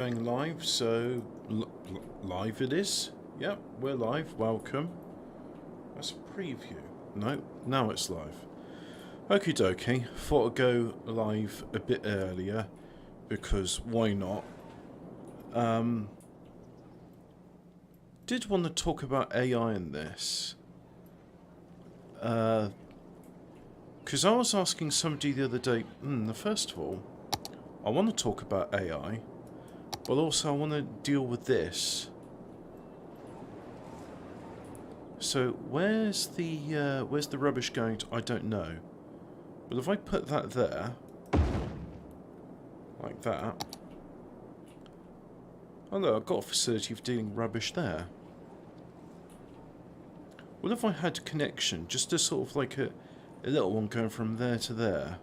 Going live, so live it is. Yep, we're live. Welcome. That's a preview. No, now it's live. Okie dokie. Thought I'd go live a bit earlier because why not? Did want to talk about AI in this. Because I was asking somebody the other day. First of all, I want to talk about AI. But also I want to deal with this. So where's the rubbish going to? I don't know. But if I put that there, like that. Oh no, I've got a facility for dealing rubbish there. What if I had a connection, just a sort of like a little one going from there to there?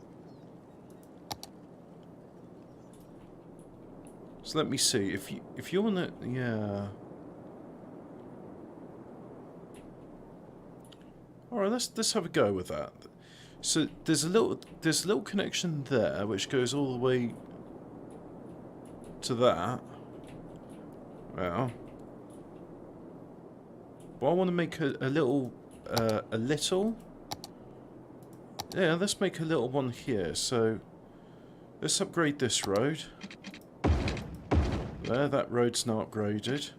So let me see, if you wanna, yeah. Alright, let's have a go with that. So there's a little connection there which goes all the way to that. Well. But I wanna make a little yeah, let's make a little one here, so let's upgrade this road. There, that road's now upgraded.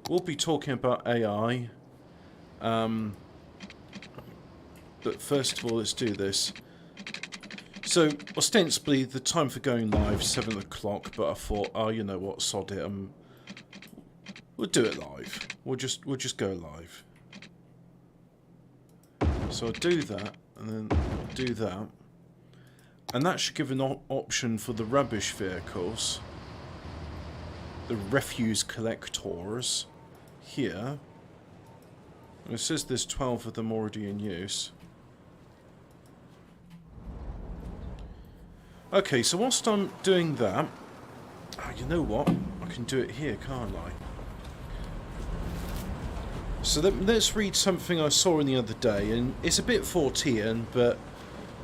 We'll be talking about AI. But first of all, let's do this. So, ostensibly, the time for going live is 7 o'clock, but I thought, oh, you know what, sod it. We'll do it live. We'll just go live. So I'll do that, and then do that. And that should give an option for the rubbish vehicles. The refuse collectors here. And it says there's 12 of them already in use. Okay, so whilst I'm doing that, you know what? I can do it here, can't I? So let's read something I saw in the other day, and it's a bit Fortean, but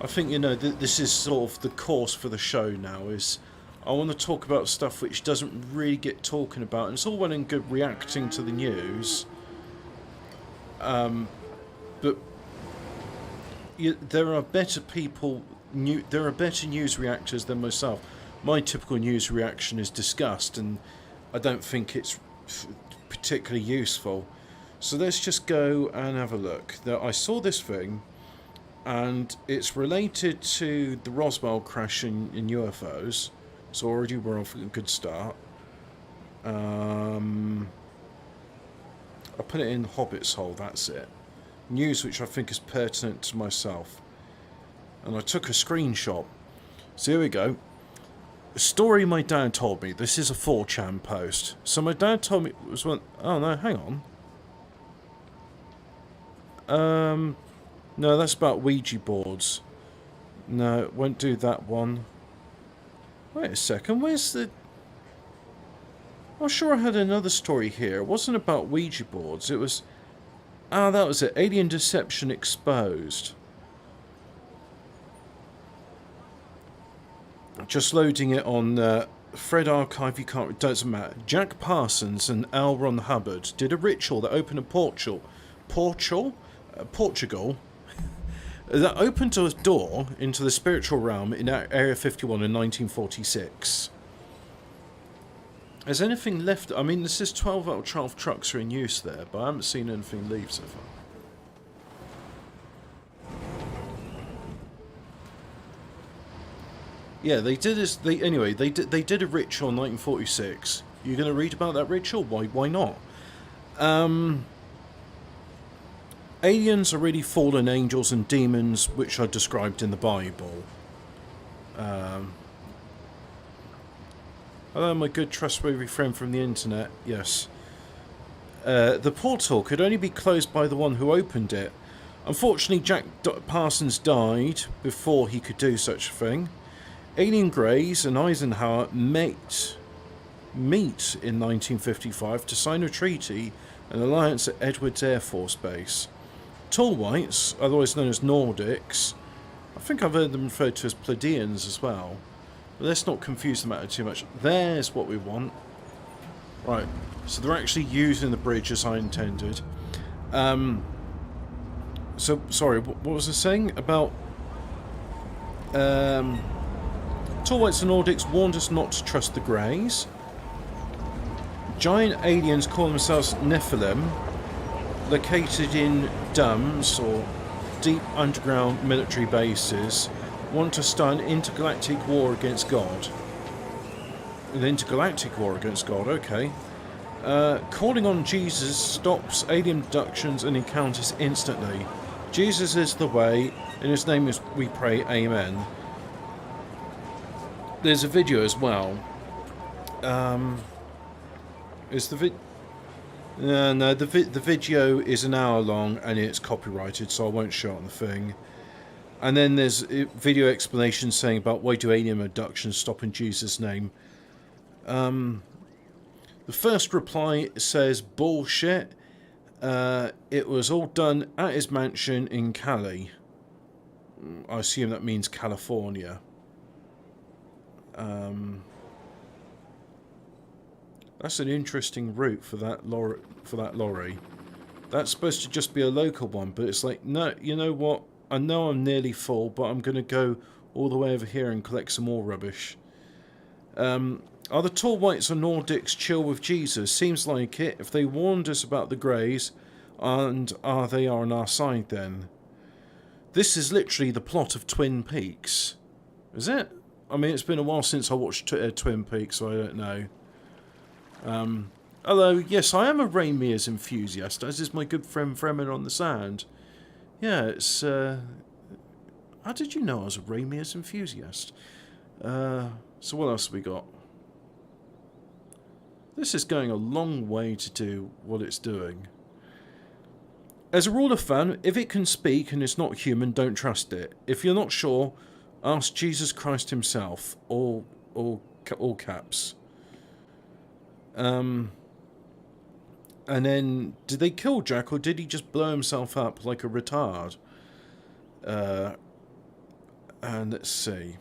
I think, you know, this is sort of the course for the show now, is I want to talk about stuff which doesn't really get talking about, and it's all well and good reacting to the news, but there are better people, there are better news reactors than myself. My typical news reaction is disgust, and I don't think it's particularly useful. So let's just go and have a look. Now, I saw this thing, and it's related to the Roswell crash in UFOs. So already we're off a good start. I'll put it in Hobbit's hole, that's it. News which I think is pertinent to myself. And I took a screenshot. So here we go. A story my dad told me. This is a 4chan post. So my dad told me it was one. Oh no, hang on. No, that's about Ouija boards. No, won't do that one. Wait a second, where's the... I'm sure I had another story here. It wasn't about Ouija boards, it was... Ah, that was it. Alien Deception Exposed. Just loading it on Fred Archive, you can't... It doesn't matter. Jack Parsons and L. Ron Hubbard did a ritual that opened a Portugal? That opened a door into the spiritual realm in Area 51 in 1946. Has anything left? I mean, this is 12 out of 12 trucks are in use there, but I haven't seen anything leave so far. Yeah, they did this. Anyway, they did a ritual in 1946. You're going to read about that ritual? Why not? Aliens are really fallen angels and demons, which are described in the Bible. Hello, my good trustworthy friend from the internet. Yes. The portal could only be closed by the one who opened it. Unfortunately, Jack Parsons died before he could do such a thing. Alien Greys and Eisenhower meet in 1955 to sign a treaty, an alliance at Edwards Air Force Base. Tall Whites, otherwise known as Nordics, I think I've heard them referred to as Pleiadians as well, But let's not confuse the matter too much. There's what we want. Right, so they're actually using the bridge as I intended. So, sorry, what was I saying about... Tall Whites and Nordics warned us not to trust the Greys. Giant aliens call themselves Nephilim, located in DUMBs, or deep underground military bases, want to start an intergalactic war against God. An intergalactic war against God, okay. Calling on Jesus stops alien abductions and encounters instantly. Jesus is the way, in his name is we pray, amen. There's a video as well. Is the no, the video is an hour long and it's copyrighted, so I won't show it on the thing. And then there's a video explanation saying about why do alien abductions stop in Jesus' name. The first reply says bullshit. It was all done at his mansion in Cali. I assume that means California. That's an interesting route for that lorry. That's supposed to just be a local one, but it's like, no, you know what? I know I'm nearly full, but I'm going to go all the way over here and collect some more rubbish. Are the Tall Whites or Nordics chill with Jesus? Seems like it. If they warned us about the Greys, and they are on our side then. This is literally the plot of Twin Peaks. Is it? I mean, it's been a while since I watched Twin Peaks, so I don't know. Hello, yes, I am a Ray Mears enthusiast, as is my good friend Fremen on the Sand. Yeah, it's... how did you know I was a Ray Mears enthusiast? So what else have we got? This is going a long way to do what it's doing. As a rule of thumb, if it can speak and is not human, don't trust it. If you're not sure, ask Jesus Christ himself. All caps. And then, did they kill Jack or did he just blow himself up like a retard? And let's see.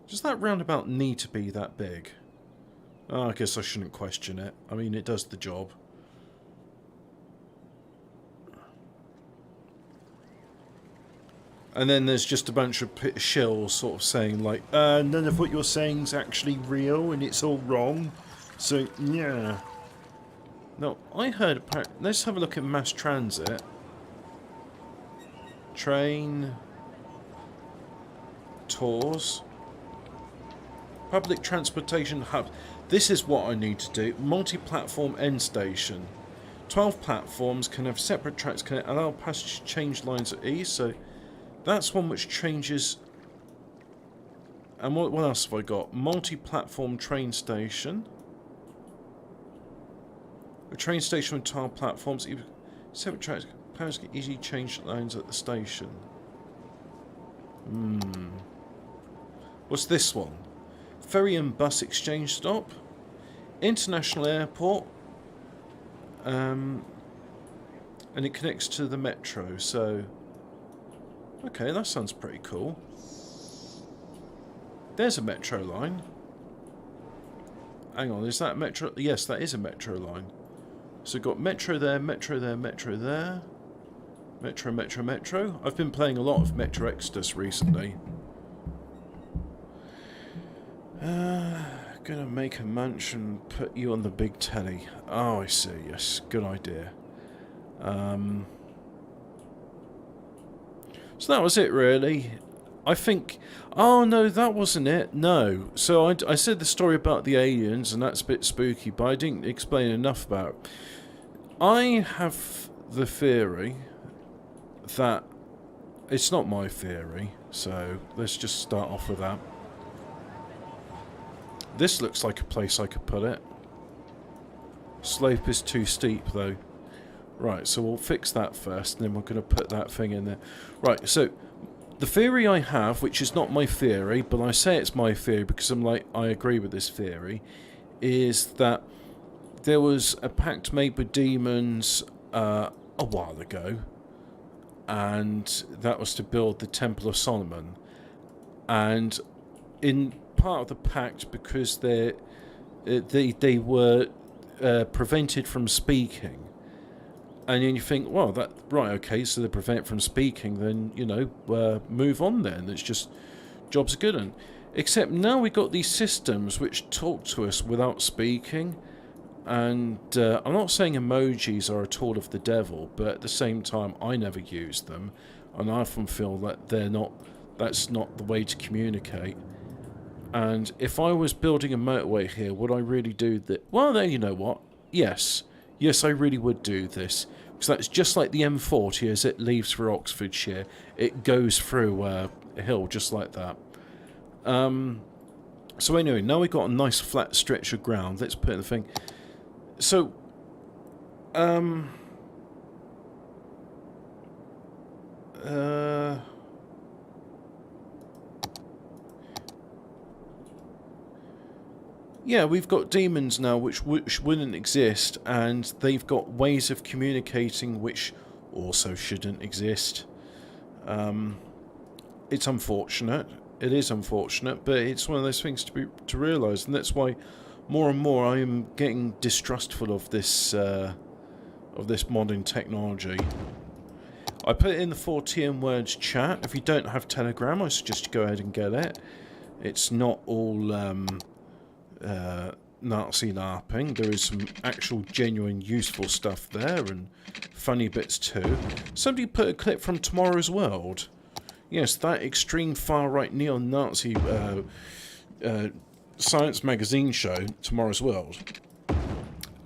Does that roundabout need to be that big? Oh, I guess I shouldn't question it. I mean, it does the job. And then there's just a bunch of shills sort of saying like, none of what you're saying is actually real and it's all wrong. So, yeah. No, I heard... Let's have a look at mass transit. Train... Tours. Public transportation hub. This is what I need to do. Multi-platform end station. 12 platforms can have separate tracks, can allow passengers to change lines at ease. So that's one which changes. And what else have I got? Multi-platform train station. A train station with 12 platforms. Separate tracks. Passengers can easily change lines at the station. What's this one? Ferry and bus exchange stop. International airport. And it connects to the metro, so... Okay, that sounds pretty cool. There's a metro line. Hang on, is that metro? Yes, that is a metro line. So got metro there, metro there, metro there. Metro, metro, metro. I've been playing a lot of Metro Exodus recently. Gonna make a mansion, put you on the big telly. Oh, I see, yes, good idea. So that was it, really. I think... Oh, no, that wasn't it. No. So I said the story about the aliens, and that's a bit spooky, but I didn't explain enough about it. I have the theory that... It's not my theory, so let's just start off with that. This looks like a place I could put it. Slope is too steep, though. Right, so we'll fix that first, and then we're going to put that thing in there. Right, so the theory I have, which is not my theory, but I say it's my theory because I'm like, I agree with this theory, is that there was a pact made with demons a while ago, and that was to build the Temple of Solomon. And in part of the pact, because they were prevented from speaking, and then you think, well, that right, okay, so they're prevented from speaking, then move on. Then it's just jobs are good. And except now we've got these systems which talk to us without speaking. And I'm not saying emojis are a tool of the devil, but at the same time, I never use them, and I often feel that that's not the way to communicate. And if I was building a motorway here, would I really do that? Well, then you know what? Yes, I really would do this, because that's just like the M40 as it leaves for Oxfordshire. It goes through a hill just like that. So anyway, now we've got a nice flat stretch of ground. Let's put in the thing. So, yeah, we've got demons now which wouldn't exist, and they've got ways of communicating which also shouldn't exist. It's unfortunate. It is unfortunate, but it's one of those things to realise, and that's why more and more I am getting distrustful of this modern technology. I put it in the 4TM words chat. If you don't have Telegram, I suggest you go ahead and get it. It's not all Nazi LARPing. There is some actual genuine useful stuff there, and funny bits too. Somebody put a clip from Tomorrow's World. Yes, that extreme far-right neo-Nazi science magazine show, Tomorrow's World.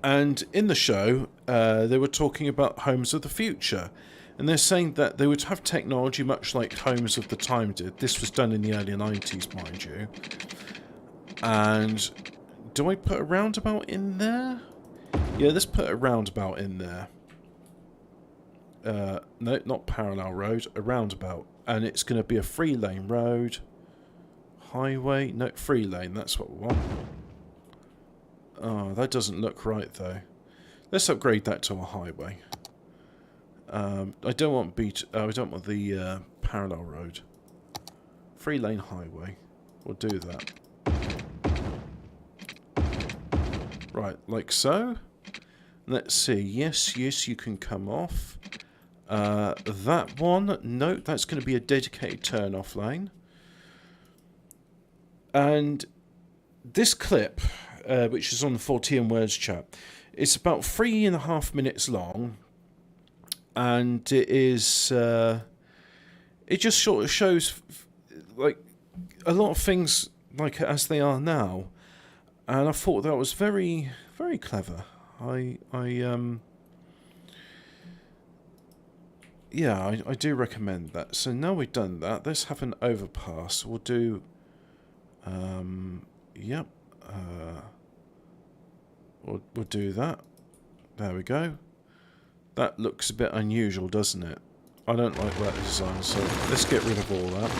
And in the show, they were talking about homes of the future. And they're saying that they would have technology much like homes of the time did. This was done in the early 90s, mind you. And do I put a roundabout in there? Yeah, let's put a roundabout in there. No, not parallel road, a roundabout. And it's going to be a 3-lane road. Highway, no, 3-lane, that's what we want. Oh, that doesn't look right though. Let's upgrade that to a highway. I don't want the parallel road. 3-lane highway. We'll do that. Right, like so. Let's see. Yes, you can come off. That one, no, that's going to be a dedicated turn-off lane. And this clip, which is on the 4TM words chat, it's about 3.5 minutes long, and it is it just sort of shows like a lot of things like as they are now, and I thought that was very, very clever. Yeah, I do recommend that. So now we've done that, let's have an overpass. We'll do yep, we'll do that. There we go. That looks a bit unusual, doesn't it? I don't like that design, so let's get rid of all that.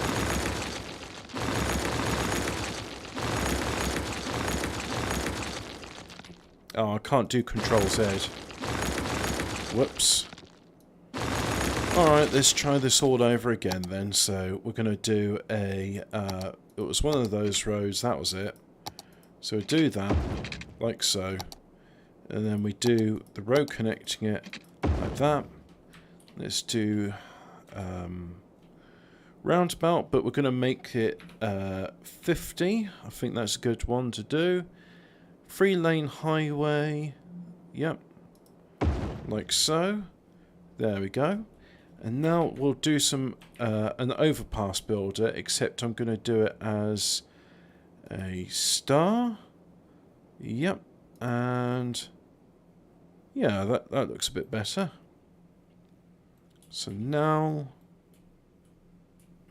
Oh, I can't do Control Z. Whoops. Alright, let's try this all over again then. So we're going to do a... it was one of those roads, that was it. So we do that, like so. And then we do the road connecting it, like that. Let's do roundabout, but we're going to make it 50. I think that's a good one to do. 3-lane highway. Yep. Like so. There we go. And now we'll do some an overpass builder, except I'm going to do it as a star. Yep. And yeah, that looks a bit better. So now,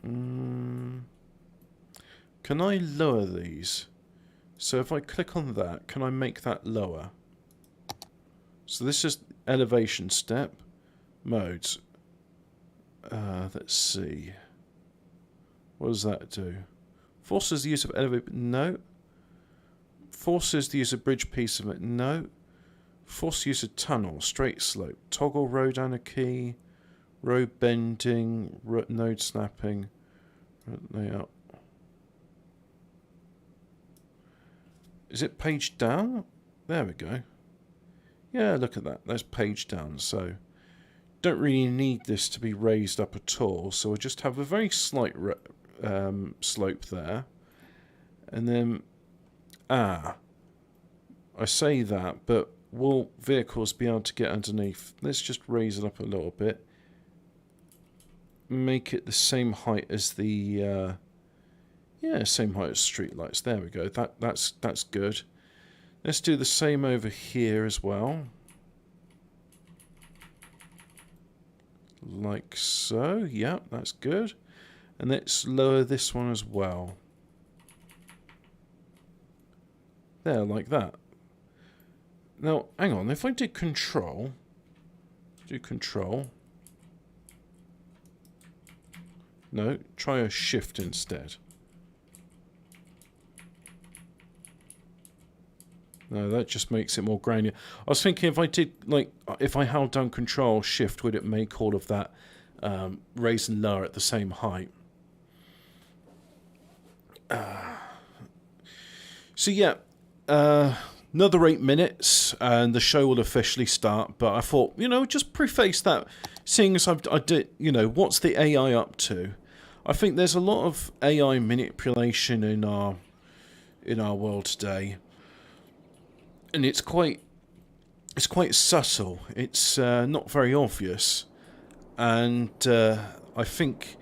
can I lower these? So if I click on that, can I make that lower? So this is elevation step, modes. Let's see. What does that do? Forces the use of elevate, no. Forces the use of bridge piece of it, no. Force use of tunnel, straight slope, toggle road anarchy, Row bending, node snapping, layout. Is it page down? There we go. Yeah, look at that. That's page down. So don't really need this to be raised up at all. So we'll just have a very slight slope there. And then, I say that, but will vehicles be able to get underneath? Let's just raise it up a little bit. Make it the same height as the, yeah, same height as streetlights. There we go. That's good. Let's do the same over here as well. Like so. Yeah, that's good. And let's lower this one as well. There, like that. Now, hang on. If I did control, no, try a shift instead. No, that just makes it more granular. I was thinking if I did, like, if I held down control shift, would it make all of that raise and lower at the same height? So yeah, another 8 minutes and the show will officially start. But I thought, you know, just preface that, seeing as I did, you know, what's the AI up to? I think there's a lot of AI manipulation in our world today, and it's quite subtle. It's not very obvious, and I think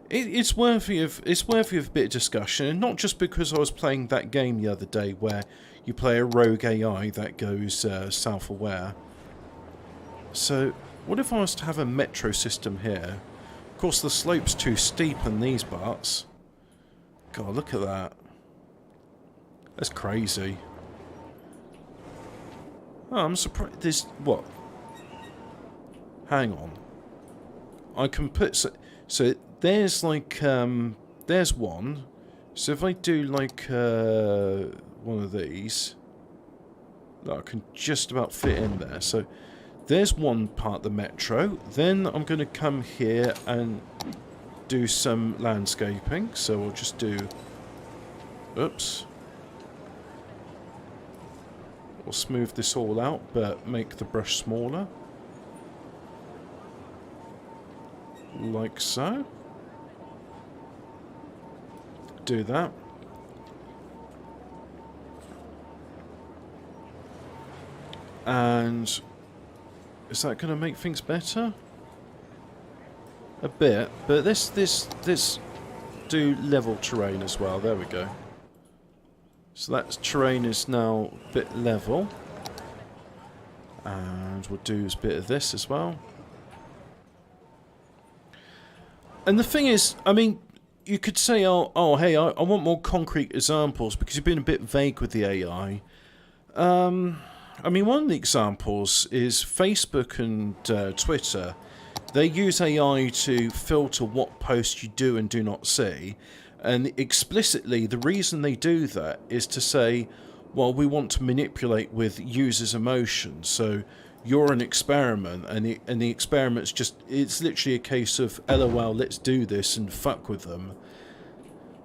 it's worthy of a bit of discussion, and not just because I was playing that game the other day where you play a rogue AI that goes self-aware. So what if I was to have a metro system here? Of course, the slope's too steep in these parts. God, look at that. That's crazy. Oh, I'm surprised. There's what? Hang on. I can put so there's like there's one. So if I do like one of these, that I can just about fit in there. So there's one part of the metro. Then I'm going to come here and do some landscaping. So we'll just do. Oops. We'll smooth this all out, but make the brush smaller. Like so. Do that. And is that going to make things better? A bit, but this do level terrain as well. There we go. So that terrain is now a bit level. And we'll do a bit of this as well. And the thing is, I mean, you could say, oh hey, I want more concrete examples because you've been a bit vague with the AI. I mean, one of the examples is Facebook and Twitter. They use AI to filter what posts you do and do not see. And explicitly, the reason they do that is to say, well, we want to manipulate with users' emotions. So you're an experiment, and the experiment's just, it's literally a case of, LOL, let's do this and fuck with them.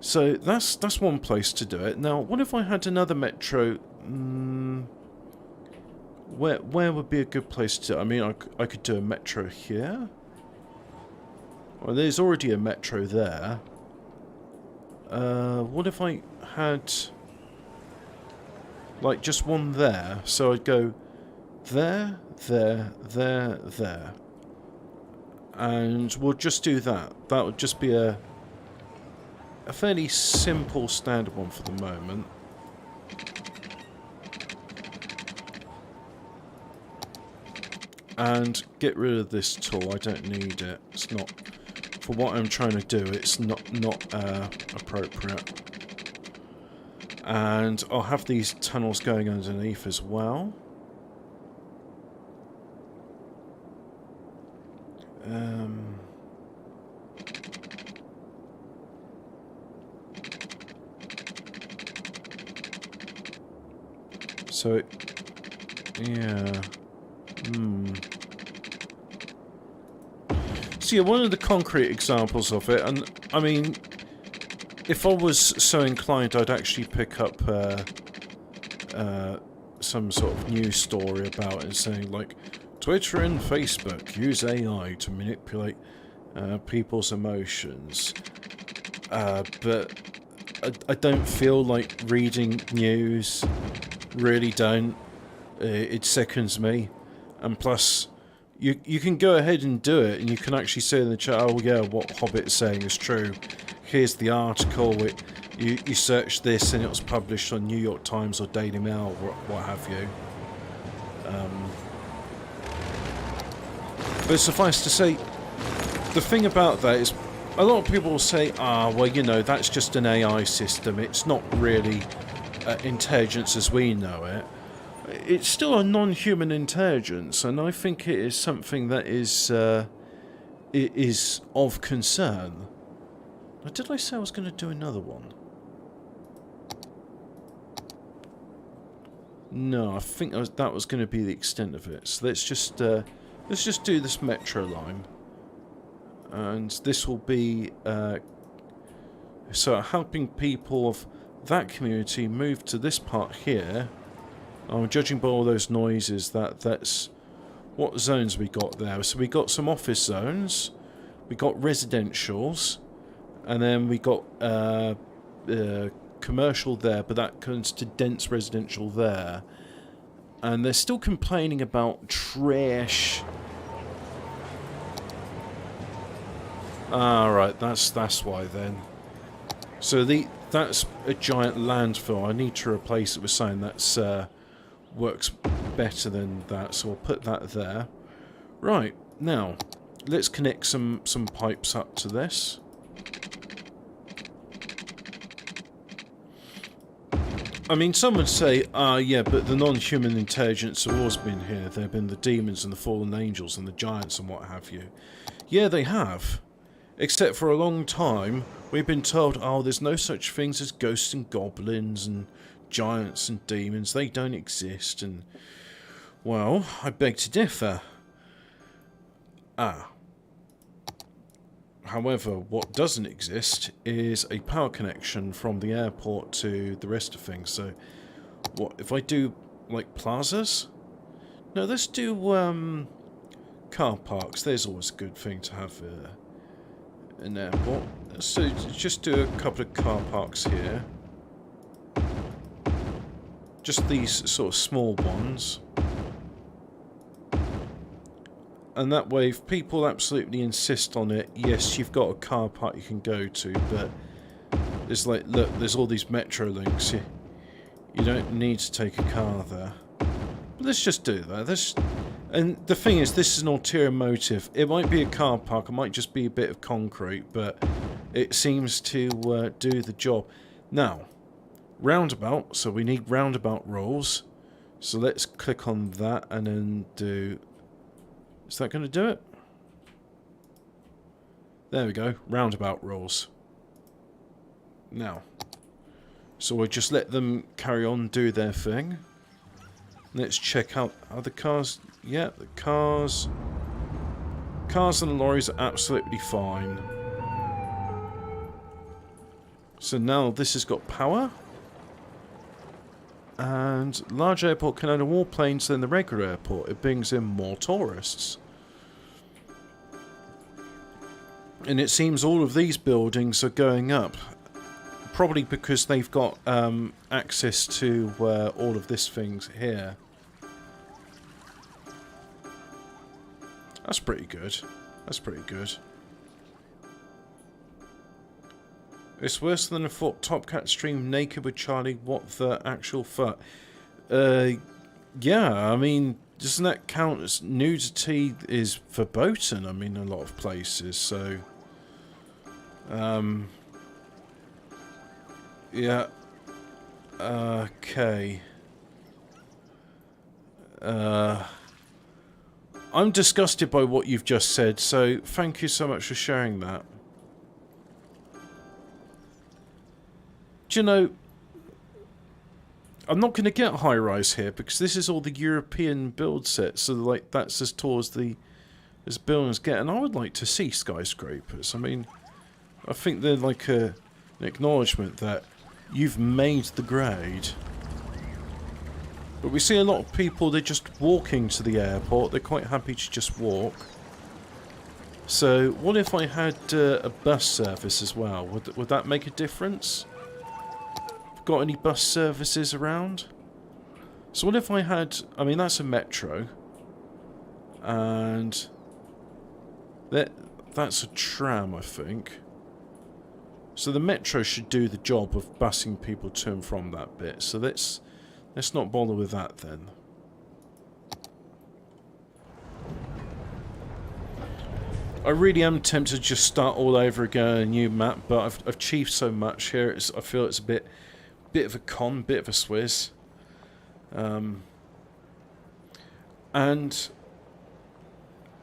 So that's one place to do it. Now, what if I had another metro? Where would be a good place to? I mean, I could do a metro here. Well, there's already a metro there. What if I had like just one there? So I'd go there, there, there, there, and we'll just do that. That would just be a fairly simple standard one for the moment. And get rid of this tool. I don't need it. It's not, for what I'm trying to do, it's not appropriate. And I'll have these tunnels going underneath as well. So, yeah. So So yeah, one of the concrete examples of it, and I mean, if I was so inclined, I'd actually pick up some sort of news story about it, saying like, Twitter and Facebook use AI to manipulate people's emotions. But I don't feel like reading news. Really don't. It sickens me. And plus, you can go ahead and do it, and you can actually say in the chat, oh yeah, what Hobbit's saying is true. Here's the article. You search this, and it was published on New York Times or Daily Mail, or what have you. But suffice to say, the thing about that is, a lot of people will say, well, you know, that's just an AI system. It's not really intelligence as we know it. It's still a non-human intelligence, and I think it is something that is of concern. Now, did I say I was going to do another one? No, I think that was going to be the extent of it. So let's just do this metro line, and this will be so helping people of that community move to this part here. Judging by all those noises, that's what zones we got there. So we got some office zones, we got residentials, and then we got commercial there, but that comes to dense residential there. And they're still complaining about trash. Right, that's why then. So that's a giant landfill. I need to replace it with something that's works better than that, so we'll put that there. Right, now let's connect some pipes up to this. I mean, some would say, yeah, but the non-human intelligence have always been here. There have been the demons and the fallen angels and the giants and what have you. Yeah, they have. Except for a long time, we've been told, oh, there's no such things as ghosts and goblins and giants and demons. They don't exist. And, well, I beg to differ. However, what doesn't exist is a power connection from the airport to the rest of things. So, what if I do, like, plazas? No, let's do, car parks. There's always a good thing to have an airport. So, just do a couple of car parks here. Just these sort of small ones. And that way, if people absolutely insist on it, yes, you've got a car park you can go to, but there's like, look, there's all these metro links. You don't need to take a car there. But let's just do that. And the thing is, this is an ulterior motive. It might be a car park, it might just be a bit of concrete, but it seems to do the job. Now, roundabout, so we need roundabout rules. So let's click on that and then do... Is that going to do it? There we go, roundabout rules. Now, so we'll just let them carry on, do their thing. Let's check out other cars. Yeah, the cars and lorries are absolutely fine. So now this has got power. And large airport can handle more planes than the regular airport. It brings in more tourists. And it seems all of these buildings are going up. Probably because they've got access to all of these things here. That's pretty good. That's pretty good. It's worse than I thought. Top Cat stream naked with Charlie. What the actual fuck? Yeah, I mean, doesn't that count as nudity is verboten? I mean, a lot of places, so... yeah. Okay. I'm disgusted by what you've just said, so thank you so much for sharing that. Do you know, I'm not going to get high-rise here because this is all the European build sets, so like that's as tall as the as buildings get. And I would like to see skyscrapers. I mean, I think they're like an acknowledgement that you've made the grade. But we see a lot of people, they're just walking to the airport. They're quite happy to just walk. So, what if I had a bus service as well? Would that make a difference? Got any bus services around? So what if I had... I mean, that's a metro. And... that's a tram, I think. So the metro should do the job of busing people to and from that bit. So let's not bother with that then. I really am tempted to just start all over again on a new map, but I've achieved so much here. I feel it's a bit of a con, bit of a swizz. And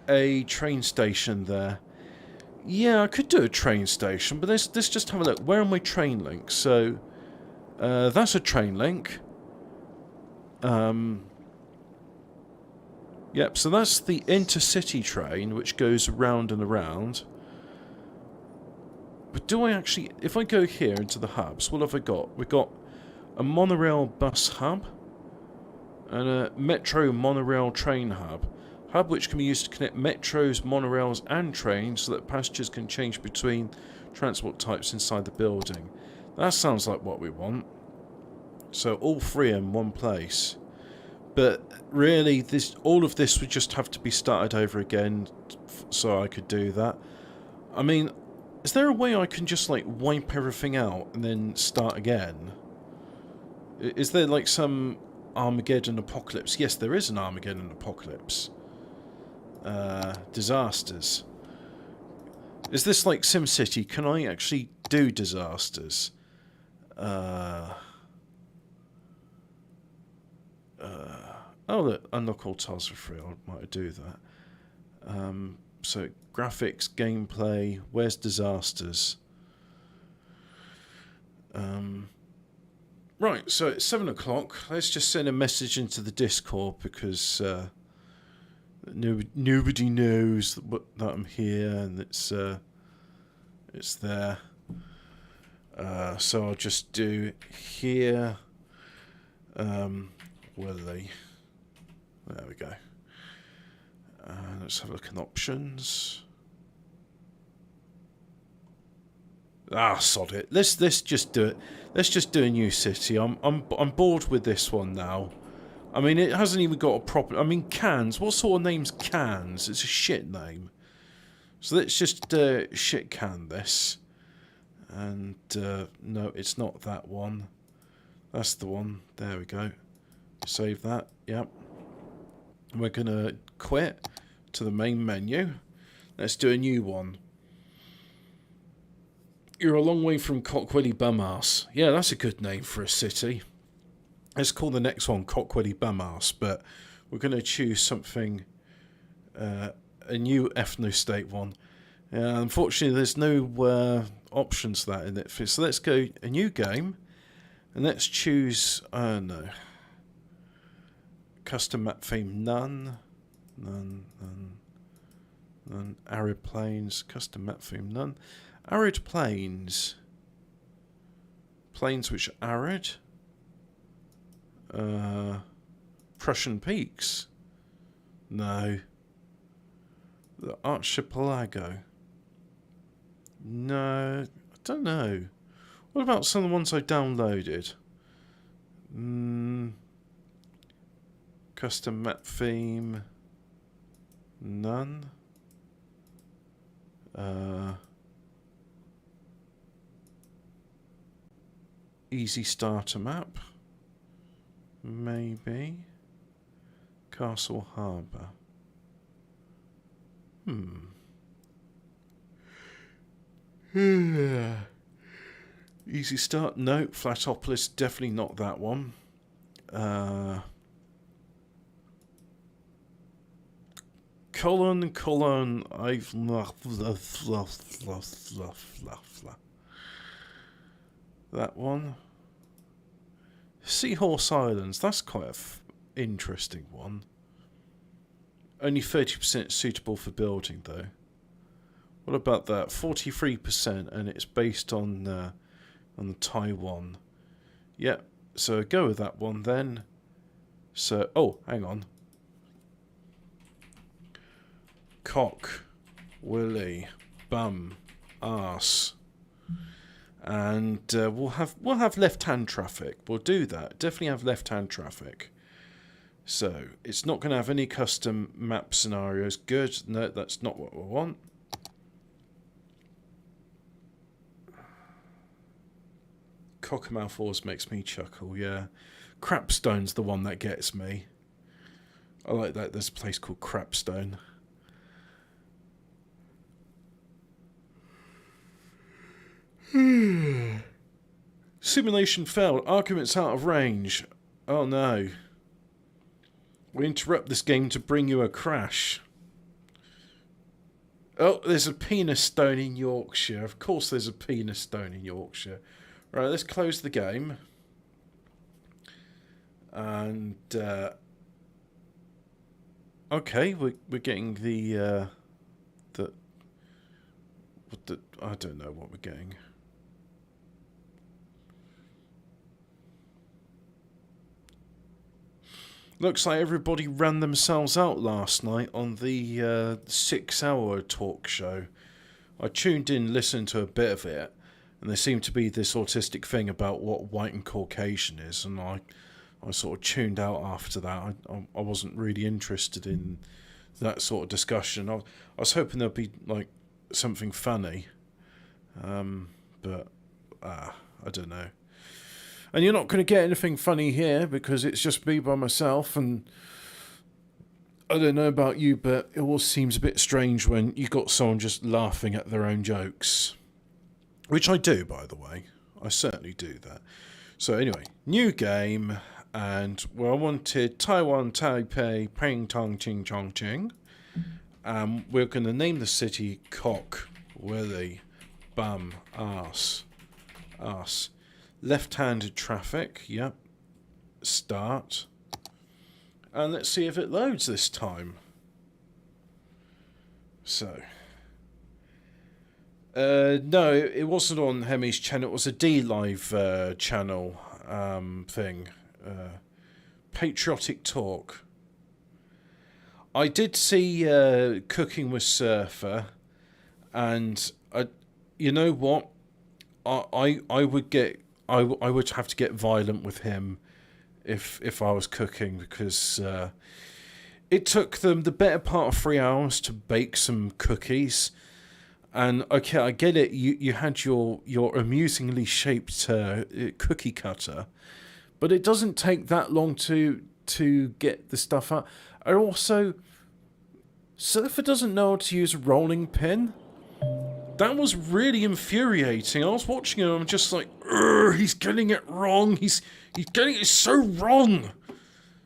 a train station there. Yeah, I could do a train station, but let's just have a look. Where are my train links? So, that's a train link. Yep, so that's the intercity train, which goes around and around. But do I actually... If I go here into the hubs, what have I got? We've got a monorail bus hub and a metro monorail train hub. Hub which can be used to connect metros, monorails and trains so that passengers can change between transport types inside the building. That sounds like what we want. So all three in one place. But really, all of this would just have to be started over again so I could do that. I mean, is there a way I can just like wipe everything out and then start again? Is there like some Armageddon apocalypse? Yes, there is an Armageddon apocalypse. Disasters. Is this like SimCity? Can I actually do disasters? Oh, look, unlock all tiles for free. I might do that. So, graphics, gameplay, where's disasters? Right, so it's 7 o'clock. Let's just send a message into the Discord because nobody knows that I'm here and it's there. So I'll just do here. Where are they? There we go. Let's have a look in options. Ah, sod it. Let's just do it. Let's just do a new city. I'm bored with this one now. I mean, it hasn't even got a proper... I mean, Cairns. What sort of name's Cairns? It's a shit name. So let's just shit can this. And no, it's not that one. That's the one. There we go. Save that. Yep. We're going to quit to the main menu. Let's do a new one. You're a long way from Cockwilly Bummass. Yeah, that's a good name for a city. Let's call the next one Cockwilly Bummass, but we're going to choose something, a new ethno-state one. Unfortunately, there's no options for that in it. So let's go a new game, and let's choose, no. Custom map theme, none. Arid plains, custom map theme, none. Arid plains. Plains which are arid. Prussian peaks. No. The archipelago. No, I don't know. What about some of the ones I downloaded? Custom map theme. None. Easy starter map. Maybe. Castle Harbour. Easy start. No. Flatopolis. Definitely not that one. Colon. I've that one. Seahorse Islands. That's quite a interesting one. Only 30% suitable for building, though. What about that? 43%, and it's based on the Taiwan. Yep. So go with that one then. So, oh, hang on. Cock, willy, bum, arse, and we'll have left-hand traffic. We'll do that. Definitely have left-hand traffic. So it's not going to have any custom map scenarios. Good. No, that's not what we want. Cockermouth always makes me chuckle. Yeah, Crapstone's the one that gets me. I like that. There's a place called Crapstone. Simulation failed. Arguments out of range. Oh no. We interrupt this game to bring you a crash. Oh, there's a penis stone in Yorkshire. Of course there's a penis stone in Yorkshire. Right, let's close the game. And, okay, we're getting the I don't know what we're getting. Looks like everybody ran themselves out last night on the 6-hour talk show. I tuned in, listened to a bit of it, and there seemed to be this autistic thing about what white and Caucasian is, and I sort of tuned out after that. I wasn't really interested in that sort of discussion. I was hoping there'd be like something funny, but I don't know. And you're not going to get anything funny here because it's just me by myself, and I don't know about you, but it all seems a bit strange when you got someone just laughing at their own jokes. Which I do, by the way. I certainly do that. So anyway, new game, and well, I wanted Taiwan, Taipei, Ping Tong Ching Chong Ching. We're going to name the city Cock, Willy, Bum, Arse. Left-handed traffic, yep. Start. And let's see if it loads this time. So. No, it wasn't on Hemi's channel. It was a D-Live channel thing. Patriotic Talk. I did see Cooking with Surfer. And, you know what? I would have to get violent with him if I was cooking, because it took them the better part of 3 hours to bake some cookies. And okay, I get it. You had your amusingly shaped cookie cutter, but it doesn't take that long to get the stuff out. And also, Surfer doesn't know how to use a rolling pin. That was really infuriating. I was watching him, I'm just like, he's getting it wrong. He's getting it so wrong.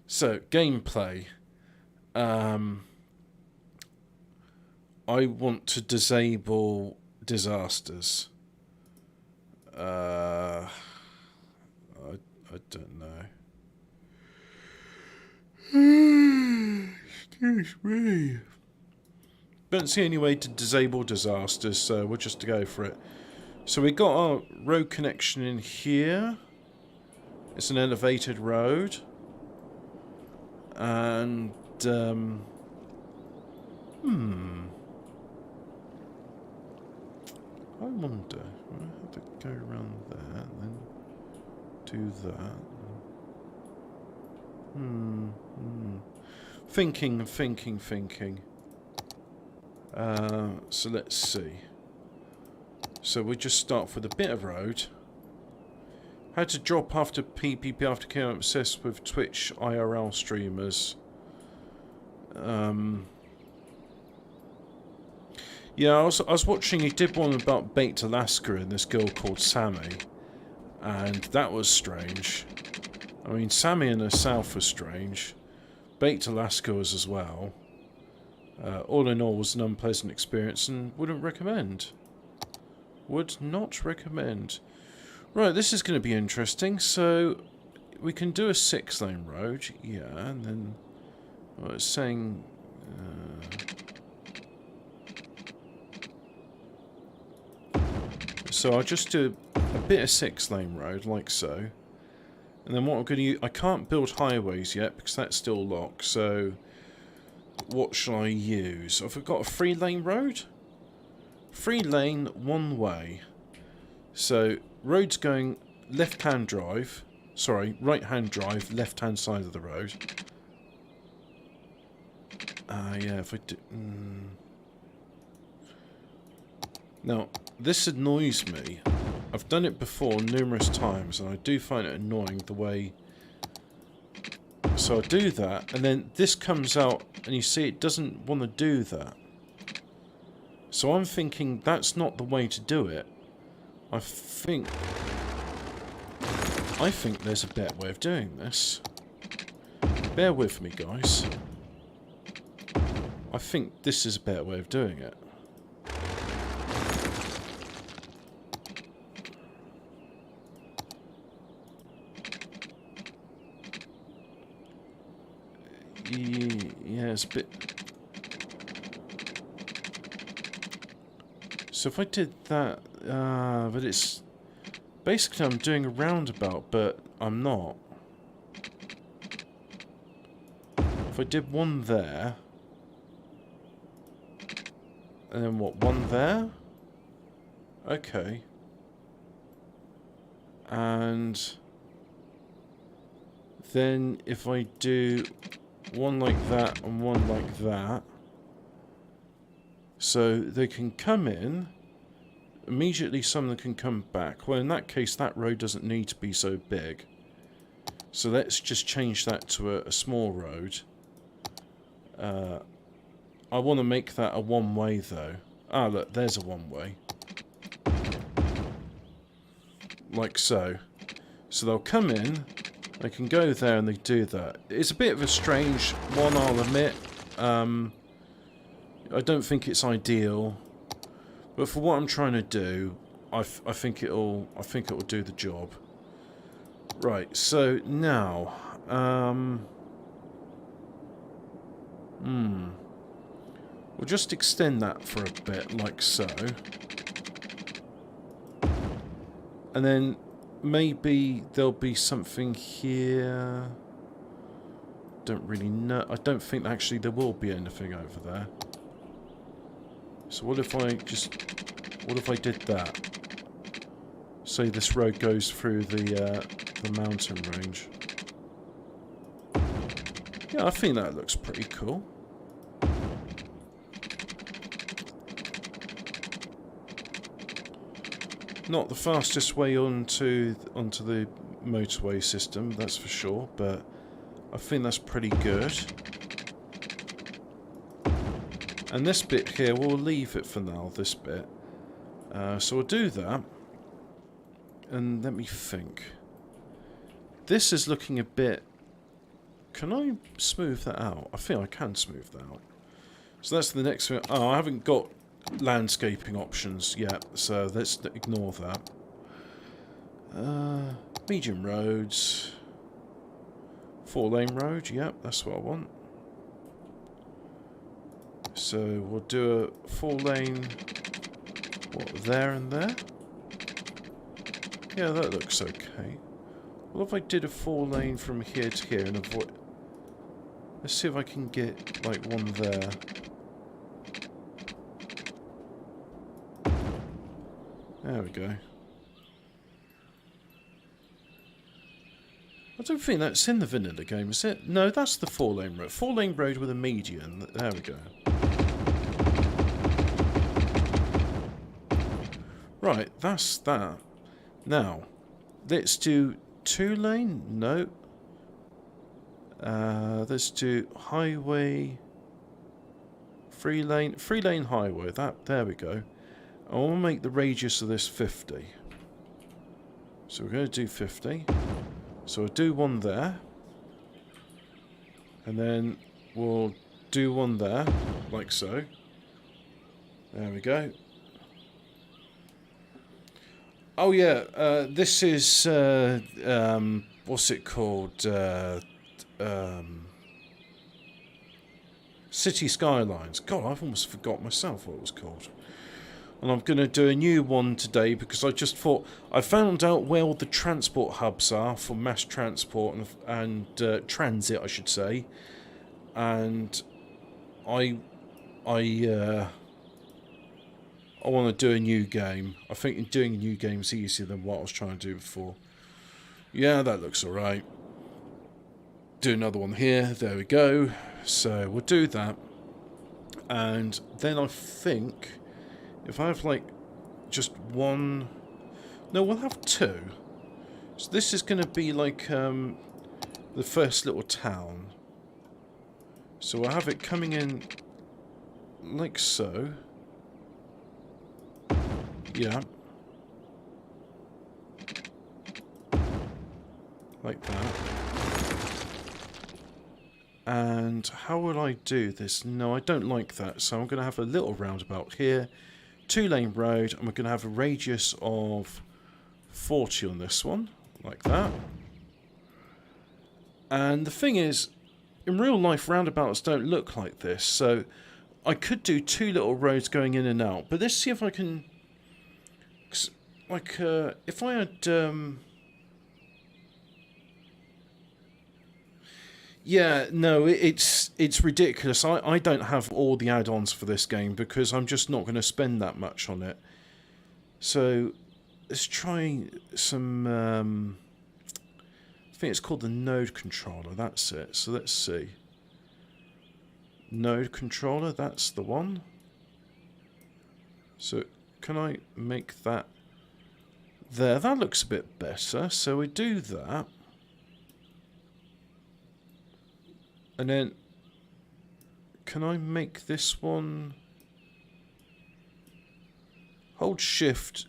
So, gameplay. I want to disable disasters. I don't know. Excuse me. Don't see any way to disable disasters, so we'll just go for it. So we got our road connection in here. It's an elevated road. And, I wonder. I have to go around there and then do that. Thinking. So let's see. So we just start with a bit of road. How to drop after PPP after becoming obsessed with Twitch IRL streamers. Yeah, I was watching. He did one about Baked Alaska and this girl called Sammy, and that was strange. I mean, Sammy in the South was strange. Baked Alaska was as well. All in all, was an unpleasant experience and wouldn't recommend. Would not recommend. Right, this is going to be interesting. So, we can do a 6-lane road, yeah, and then well, it's saying So I'll just do a bit of 6-lane road, like so. And then what I'm going to use... I can't build highways yet, because that's still locked, so... What shall I use? Have I got a 3-lane road? 3-lane, 1 way. So, road's going left-hand drive. Sorry, right-hand drive, left-hand side of the road. Yeah, if I do... Now, this annoys me. I've done it before numerous times, and I do find it annoying the way... So I do that, and then this comes out, and you see it doesn't want to do that. So I'm thinking that's not the way to do it. I think there's a better way of doing this. Bear with me, guys. I think this is a better way of doing it. Yeah, it's a bit... So if I did that... but it's... Basically I'm doing a roundabout, but I'm not. If I did one there... And then what, one there? Okay. And... Then if I do... one like that and one like that, so they can come in immediately, some of them can come back. Well, in that case that road doesn't need to be so big, so let's just change that to a small road. I want to make that a one-way though. Ah, look, there's a one-way, like so. So they'll come in, they can go there and they do that. It's a bit of a strange one, I'll admit. I don't think it's ideal, but for what I'm trying to do, I think it'll do the job. Right. So now, we'll just extend that for a bit, like so, and then. Maybe there'll be something here. Don't really know. I don't think actually there will be anything over there. So what if I just... What if I did that? Say this road goes through the mountain range. Yeah, I think that looks pretty cool. Not the fastest way onto the motorway system, that's for sure, but I think that's pretty good. And this bit here, we'll leave it for now, this bit. So we'll do that. And let me think. This is looking a bit... Can I smooth that out? I think I can smooth that out. So that's the next thing. Oh, I haven't got landscaping options yet, so let's ignore that. Medium roads. 4-lane road, yep, that's what I want. So we'll do a 4-lane, what, there and there? Yeah, that looks okay. What if I did a 4-lane from here to here and avoid... Let's see if I can get, like, one there. There we go. I don't think that's in the vanilla game, is it? No, that's the 4-lane road. 4-lane road with a median. There we go. Right, that's that. Now, let's do 2-lane. No. Let's do highway. 3-lane. 3-lane highway. There we go. I want to make the radius of this 50. So we're going to do 50. So we'll do one there. And then we'll do one there, like so. There we go. Oh yeah, this is, what's it called? City Skylines. God, I've almost forgot myself what it was called. And I'm going to do a new one today because I just thought I found out where all the transport hubs are for mass transport and transit, I should say. And I want to do a new game. I think doing a new game is easier than what I was trying to do before. Yeah, that looks alright. Do another one here. There we go. So we'll do that. And then I think if I have like just one... No, we'll have two. So this is going to be like the first little town. So we'll have it coming in like so. Yeah. Like that. And how will I do this? No, I don't like that. So I'm going to have a little roundabout here. 2-lane road. And we're going to have a radius of 40 on this one. Like that. And the thing is, in real life, roundabouts don't look like this. So I could do 2 little roads going in and out. But let's see if I can... Like, if I had... Yeah, no, it's ridiculous. I don't have all the add-ons for this game because I'm just not going to spend that much on it. So, let's try some... I think it's called the node controller, that's it. So let's see. Node controller, that's the one. So, can I make that there? That looks a bit better. So we do that. And then, can I make this one? Hold shift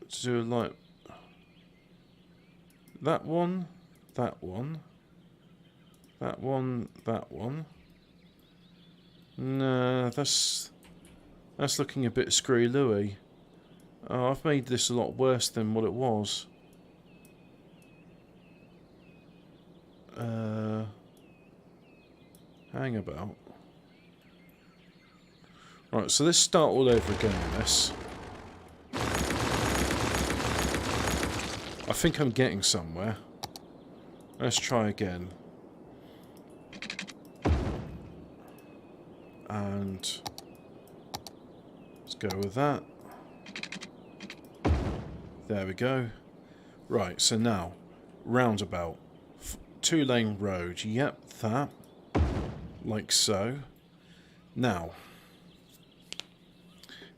to do like that one, that one, that one, that one. Nah, that's looking a bit screwy-looey. Oh, I've made this a lot worse than what it was. Hang about. Right, so let's start all over again on this. I think I'm getting somewhere. Let's try again. And let's go with that. There we go. Right, so now, roundabout. 2-lane road. Yep, that. Like so. Now,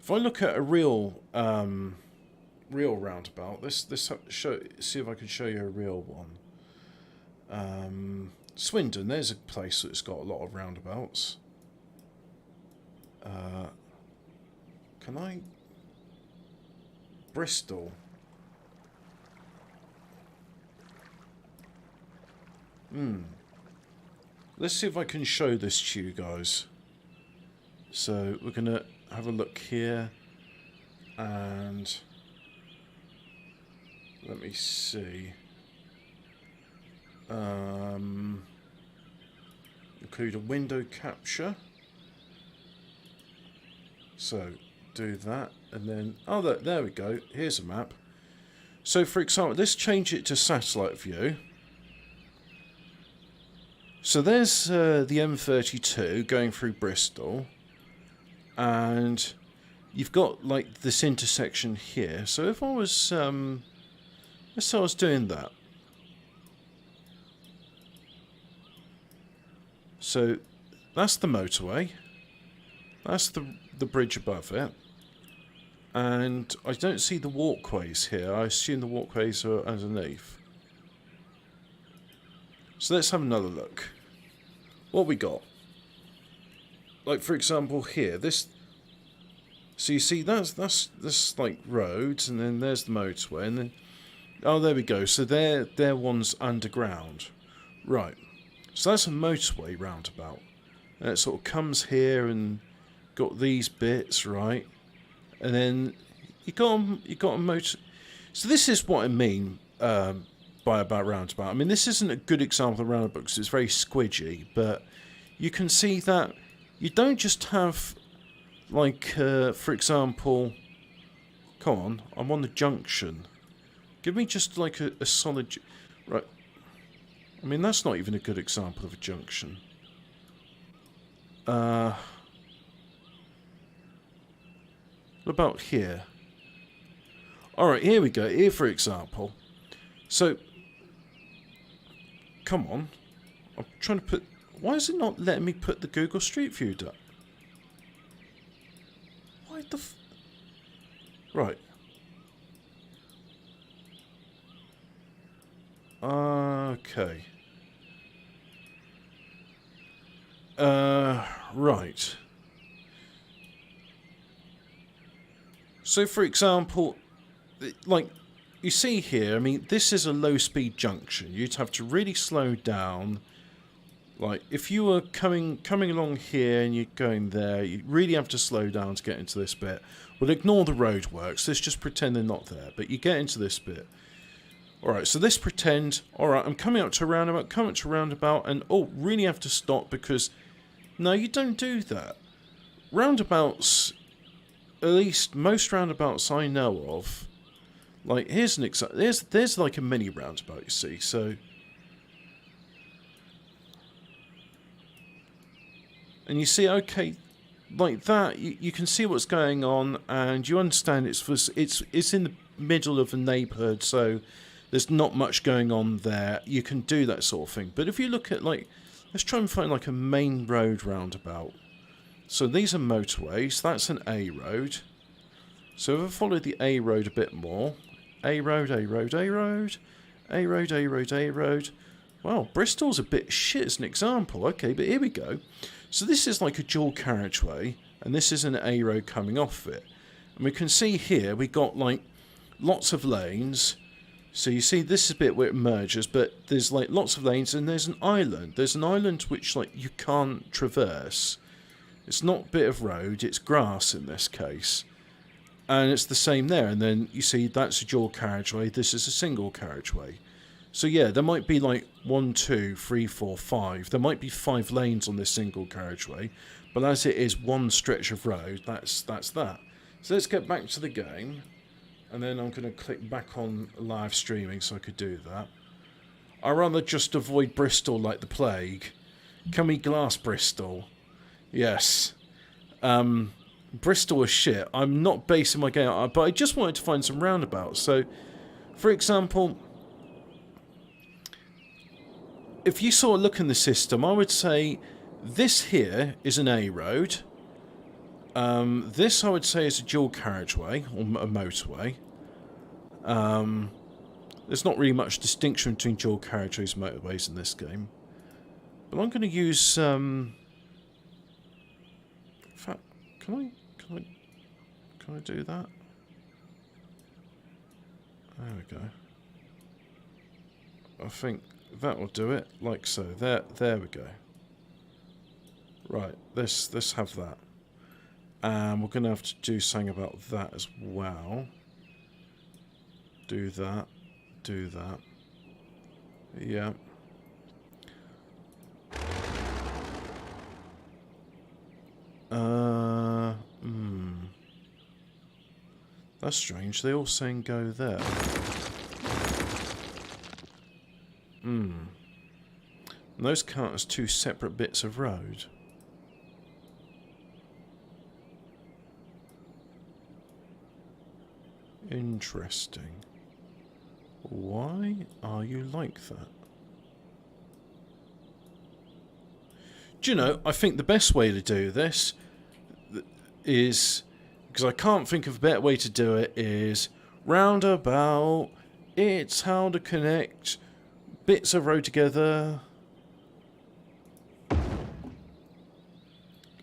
if I look at a real roundabout, let's see if I can show you a real one. Swindon, there's a place that's got a lot of roundabouts. Can I? Bristol. Let's see if I can show this to you guys. So we're going to have a look here. And let me see. Include a window capture. So do that. And then, oh, there we go. Here's a map. So for example, let's change it to satellite view. So there's the M32 going through Bristol, and you've got like this intersection here. So if I was, let's say I was doing that. So that's the motorway. That's the bridge above it, and I don't see the walkways here. I assume the walkways are underneath. So let's have another look. What we got? Like for example here, this. So you see that's like roads, and then there's the motorway, and then oh there we go. So their one's underground, right? So that's a motorway roundabout, and it sort of comes here and got these bits right, and then you got a motor. So this is what I mean. By about roundabout. I mean, this isn't a good example of roundabout because it's very squidgy, but you can see that you don't just have, like, for example, come on, I'm on the junction. Give me just like a solid, right? I mean, that's not even a good example of a junction. What about here? Alright, here we go. Here, for example. So, come on. I'm trying to put... Why is it not letting me put the Google Street View down? Why the f... Right. Okay. Right. So, for example, like, you see here, I mean, this is a low-speed junction. You'd have to really slow down. Like, if you were coming along here and you're going there, you really have to slow down to get into this bit. We'll ignore the roadworks. Let's just pretend they're not there. But you get into this bit. Alright, so let's pretend, alright, I'm coming up to a roundabout, and, oh, really have to stop because... No, you don't do that. Roundabouts, at least most roundabouts I know of, like, here's an example. There's like a mini roundabout, you see, so... And you see, okay, like that, you can see what's going on, and you understand it's in the middle of a neighbourhood, so there's not much going on there. You can do that sort of thing. But if you look at, like, let's try and find, like, a main road roundabout. So these are motorways. That's an A road. So if I follow the A road a bit more, A road, A road, A road, A road, A road, A road. Well, Bristol's a bit shit as an example. Okay, but here we go. So this is like a dual carriageway, and this is an A road coming off it. And we can see here we got, like, lots of lanes. So you see this is a bit where it merges, but there's, like, lots of lanes, and there's an island. There's an island which, like, you can't traverse. It's not a bit of road, it's grass in this case. And it's the same there, and then you see that's a dual carriageway, this is a single carriageway. So yeah, there might be like 1, 2, 3, 4, 5. There might be 5 lanes on this single carriageway, but as it is one stretch of road, that's that. So let's get back to the game, and then I'm going to click back on live streaming so I could do that. I'd rather just avoid Bristol like the plague. Can we glass Bristol? Yes. Bristol is shit. I'm not basing my game out, but I just wanted to find some roundabouts. So, for example... If you saw a look in the system, I would say this here is an A road. This I would say is a dual carriageway, or a motorway. There's not really much distinction between dual carriageways and motorways in this game. But I'm going to use... in fact, can I do that? There we go. I think... that will do it, like so. There we go. Right, let's have that. And we're going to have to do something about that as well. Do that. Do that. Yeah. That's strange. They all saying go there. And those count as 2 separate bits of road. Interesting. Why are you like that? Do you know, I think the best way to do this is, because I can't think of a better way to do it, is roundabout, it's how to connect bits of road together.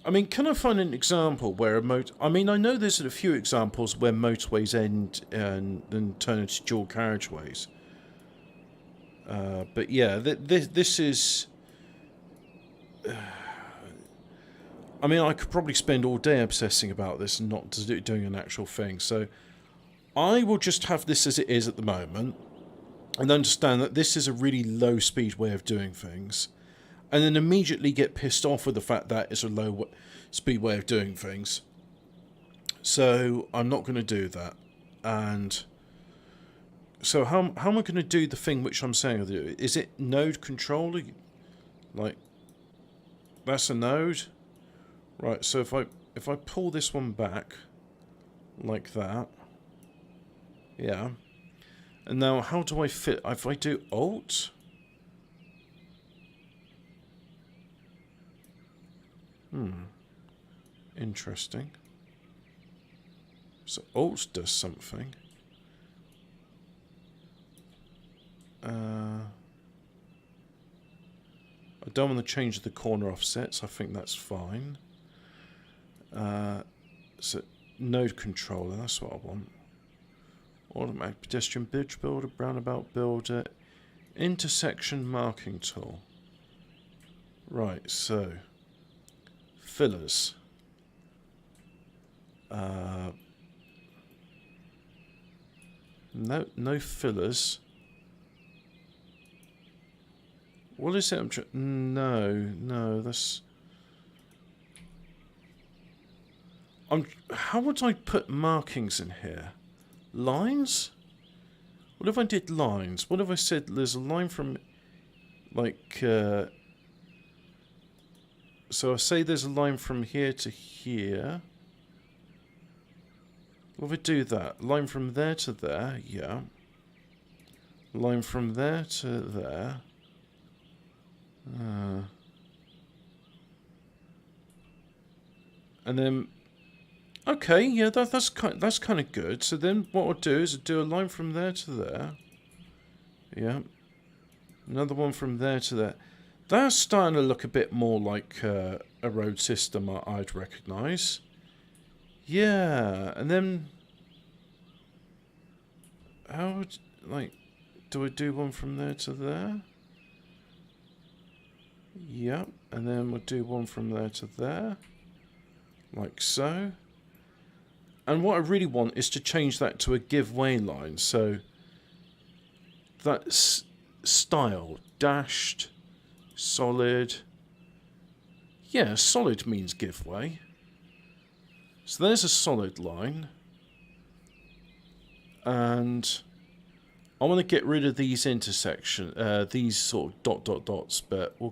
I mean, can I find an example where I mean, I know there's a few examples where motorways end and then turn into dual carriageways. But yeah, this is... I mean, I could probably spend all day obsessing about this and not doing an actual thing. So I will just have this as it is at the moment. And understand that this is a really low-speed way of doing things. and then immediately get pissed off with the fact that it's a low speed way of doing things. So I'm not going to do that. And so how am I going to do the thing which I'm saying I'll do? Is it node controller? Like, that's a node? Right, so if I pull this one back like that, yeah. And now how do I fit? If I do Alt, interesting. So Alt does something. I don't want to change the corner offsets. I think that's fine. So node controller, that's what I want. Automatic pedestrian bridge builder, roundabout builder, intersection marking tool. Right, so fillers. No fillers. What is it? No, that's. How would I put markings in here? Lines? What if I did lines? What if I said there's a line from, like, so I say there's a line from here to here. What if I do that? Line from there to there, yeah. Line from there to there. And then, okay, yeah, that's kind of good. So then what I'll do is I'll do a line from there to there. Yeah. Another one from there to there. That's starting to look a bit more like a road system I'd recognise. Yeah, and then how would, like, do I do one from there to there? Yep, and then we'll do one from there to there, like so. And what I really want is to change that to a give way line. So that's style, dashed, solid. Yeah, solid means give way. So there's a solid line. And I want to get rid of these these sort of dots, but we'll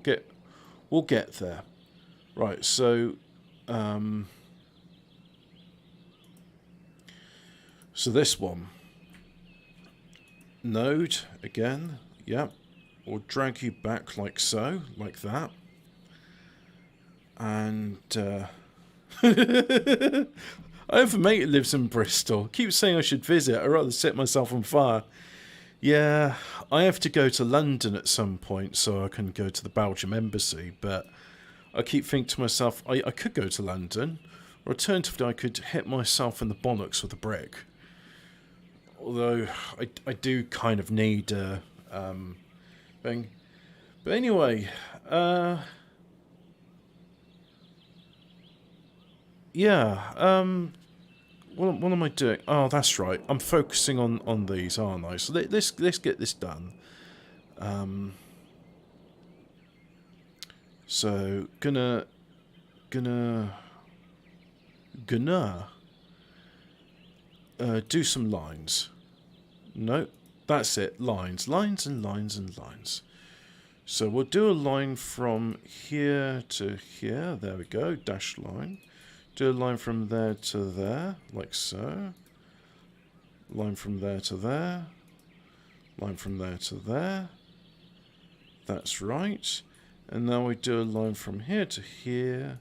get there. Right, so so this one, node again, yeah, we'll drag you back like so, like that, and I have a mate who lives in Bristol. Keeps saying I should visit. I'd rather set myself on fire. Yeah, I have to go to London at some point so I can go to the Belgium embassy, but I keep thinking to myself, I could go to London, or alternatively I could hit myself in the bollocks with a brick. Although I do kind of need a thing. But anyway, yeah, what am I doing? Oh, that's right. I'm focusing on these, aren't I? So let's get this done. So gonna do some lines. No, that's it. Lines and lines and lines. So we'll do a line from here to here. There we go. Dashed line. Do a line from there to there, like so. Line from there to there. Line from there to there. That's right. And now we do a line from here to here.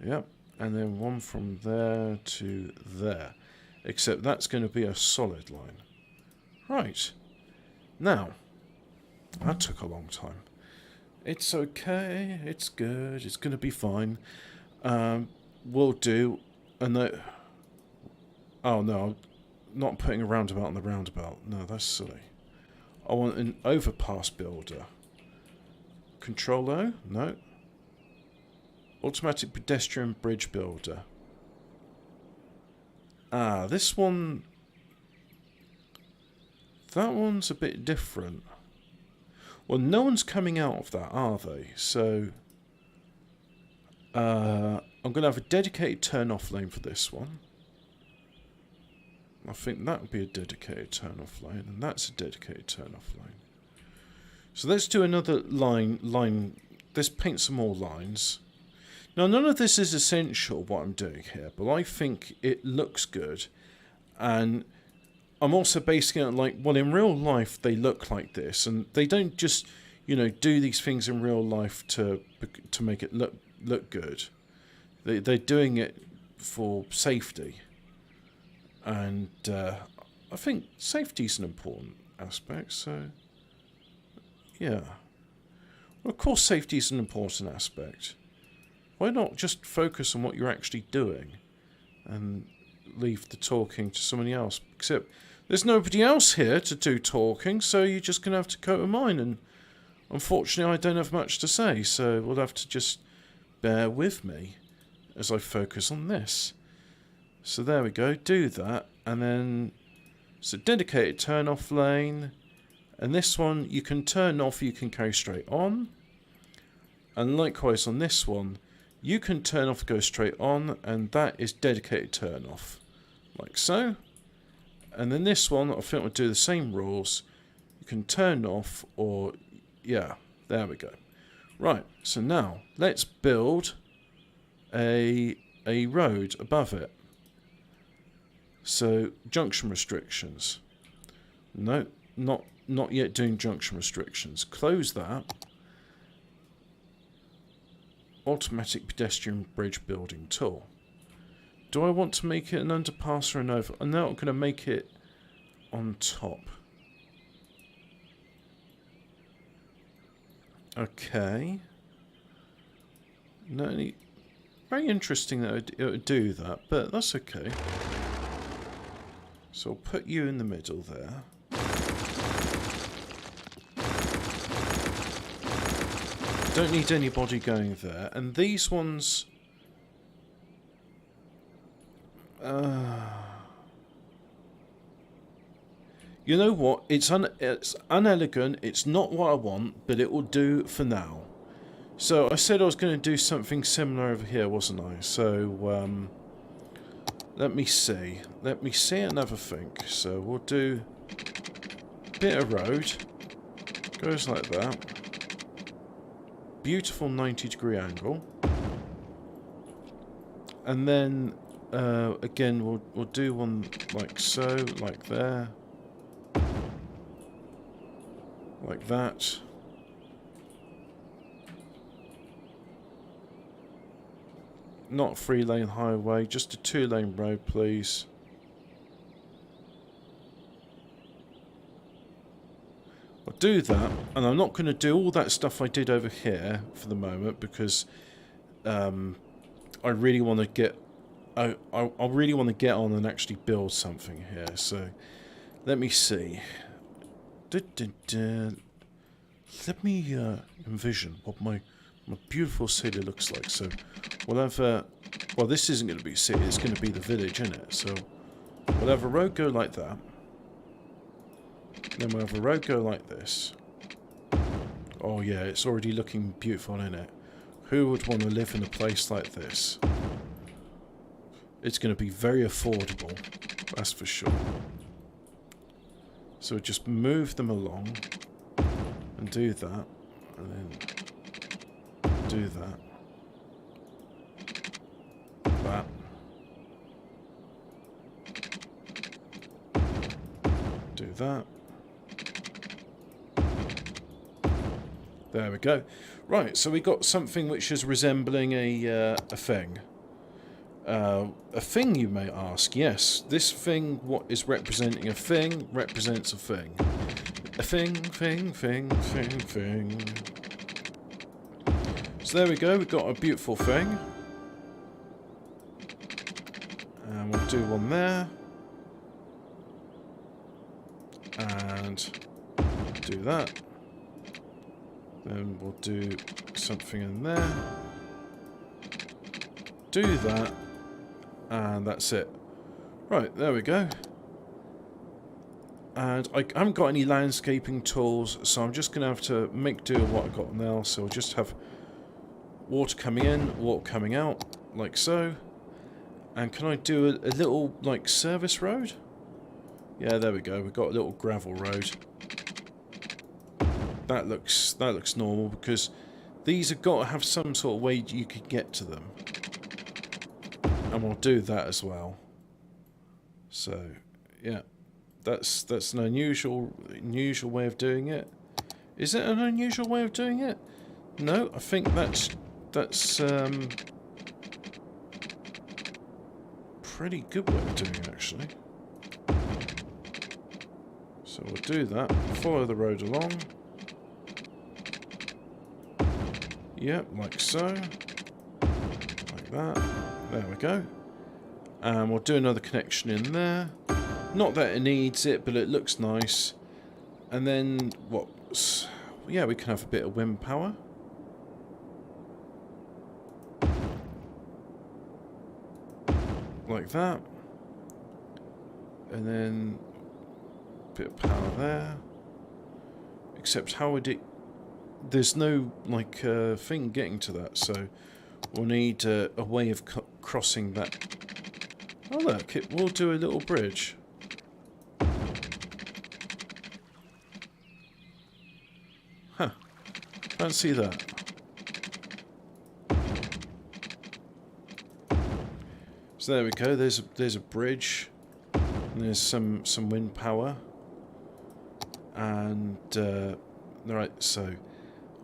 Yep. And then one from there to there. Except that's going to be a solid line. Right. Now, that took a long time. It's okay. It's good. It's going to be fine. We'll do, and oh no, I'm not putting a roundabout on the roundabout. No, that's silly. I want an overpass builder. Control O? No. Automatic pedestrian bridge builder. Ah, this one, that one's a bit different. Well, no one's coming out of that, are they? So I'm going to have a dedicated turn-off lane for this one. I think that would be a dedicated turn-off lane, and that's a dedicated turn-off lane. So let's do another line. Let's paint some more lines. Now, none of this is essential, what I'm doing here, but I think it looks good. And I'm also basing it on, like, well, in real life, they look like this. And they don't just, you know, do these things in real life to make it look good. They're doing it for safety. And I think safety is an important aspect, so yeah. Well, of course safety is an important aspect. Why not just focus on what you're actually doing and leave the talking to somebody else? Except there's nobody else here to do talking, so you're just going to have to cope with mine, and unfortunately I don't have much to say, so we'll have to just bear with me as I focus on this. So there we go, do that, and then it's a dedicated turn off lane, and this one you can turn off, you can carry straight on, and likewise on this one you can turn off, go straight on, and that is dedicated turn off, like so. And then this one I think we'll do the same rules, you can turn off, or yeah, there we go. Right, so now let's build a road above it. So, junction restrictions. No, not yet doing junction restrictions. Close that. Automatic pedestrian bridge building tool. Do I want to make it an underpass or an over? I'm now going to make it on top. Okay. No, very interesting that it would do that, but that's okay. So I'll put you in the middle there. Don't need anybody going there. And these ones... you know what? It's unelegant. It's not what I want, but it will do for now. So I said I was going to do something similar over here, wasn't I? So... let me see. Let me see and have a think. So we'll do a bit of road. Goes like that. Beautiful 90-degree angle. And then again we'll do one like so, like there. Like that. Not a 3-lane highway, just a 2-lane road, please. I'll do that, and I'm not going to do all that stuff I did over here for the moment because I really want to get, I really want to get on and actually build something here. So let me see. Let me envision what my beautiful city looks like. So we'll have well, this isn't going to be a city, it's going to be the village, isn't it? So we'll have a road go like that. Then we'll have a road go like this. Oh yeah, it's already looking beautiful, isn't it? Who would want to live in a place like this? It's going to be very affordable, that's for sure. So just move them along and do that, and then do that. That. Do that. There we go. Right, so we got something which is resembling a thing. A thing, you may ask. Yes, this thing, what is representing a thing, represents a thing. A thing. So there we go, we've got a beautiful thing. And we'll do one there. And do that. Then we'll do something in there. Do that. And that's it. Right, there we go. And I haven't got any landscaping tools, so I'm just going to have to make do with what I've got now. So I'll just have water coming in, water coming out, like so. And can I do a little, like, service road? Yeah, there we go. We've got a little gravel road. That looks normal, because these have got to have some sort of way you could get to them. And we'll do that as well. So, yeah. That's an unusual way of doing it. Is it an unusual way of doing it? No, I think that's pretty good way of doing it, actually. So we'll do that. Follow the road along. Yep, like so. Like that. There we go. And we'll do another connection in there. Not that it needs it, but it looks nice. And then, what? Yeah, we can have a bit of wind power. Like that. And then, a bit of power there. Except how would it... There's no, like, thing getting to that, so we'll need a way of crossing that. Oh look, it will do a little bridge. Huh. Fancy that. So there we go, there's a bridge. And there's some wind power. And right, so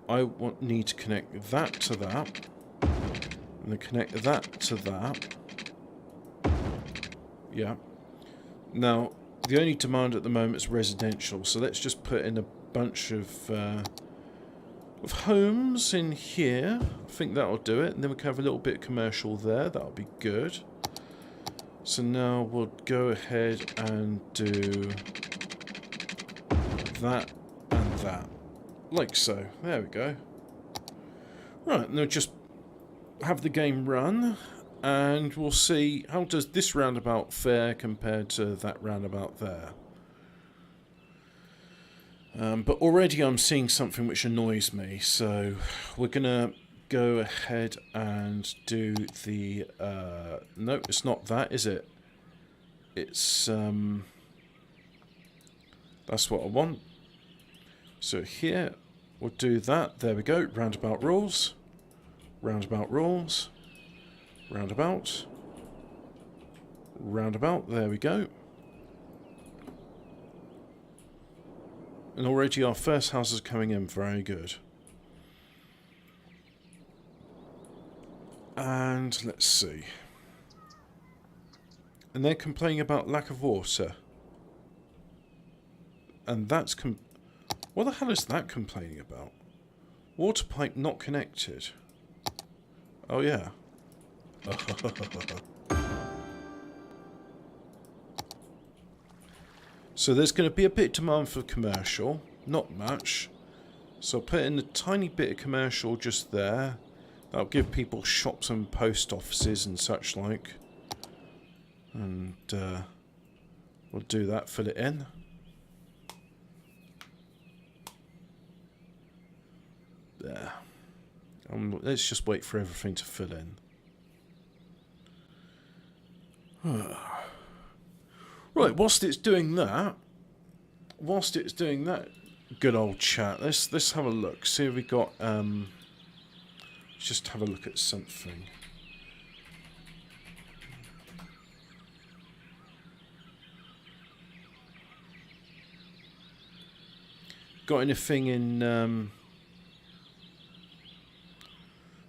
I need to connect that to that. And then connect that to that. Yeah. Now, the only demand at the moment is residential, so let's just put in a bunch of homes in here. I think that'll do it. And then we can have a little bit of commercial there. That'll be good. So now we'll go ahead and do that and that. Like so. There we go. Right, now just have the game run. And we'll see how does this roundabout fare compared to that roundabout there. But already I'm seeing something which annoys me, so we're going to go ahead and do the... no, it's not that, is it? It's... that's what I want. So here, we'll do that. There we go. Roundabout rules. Roundabout rules. Roundabout. Roundabout. There we go. And already our first house is coming in. Very good. And let's see. And they're complaining about lack of water. And that's... what the hell is that complaining about? Water pipe not connected. Oh, yeah. So there's going to be a bit of demand for commercial. Not much. So I'll put in a tiny bit of commercial just there. That'll give people shops and post offices and such like. And we'll do that, fill it in. There. Let's just wait for everything to fill in. Right, whilst it's doing that, good old chat, let's have a look. See if we got let's just have a look at something. Got anything in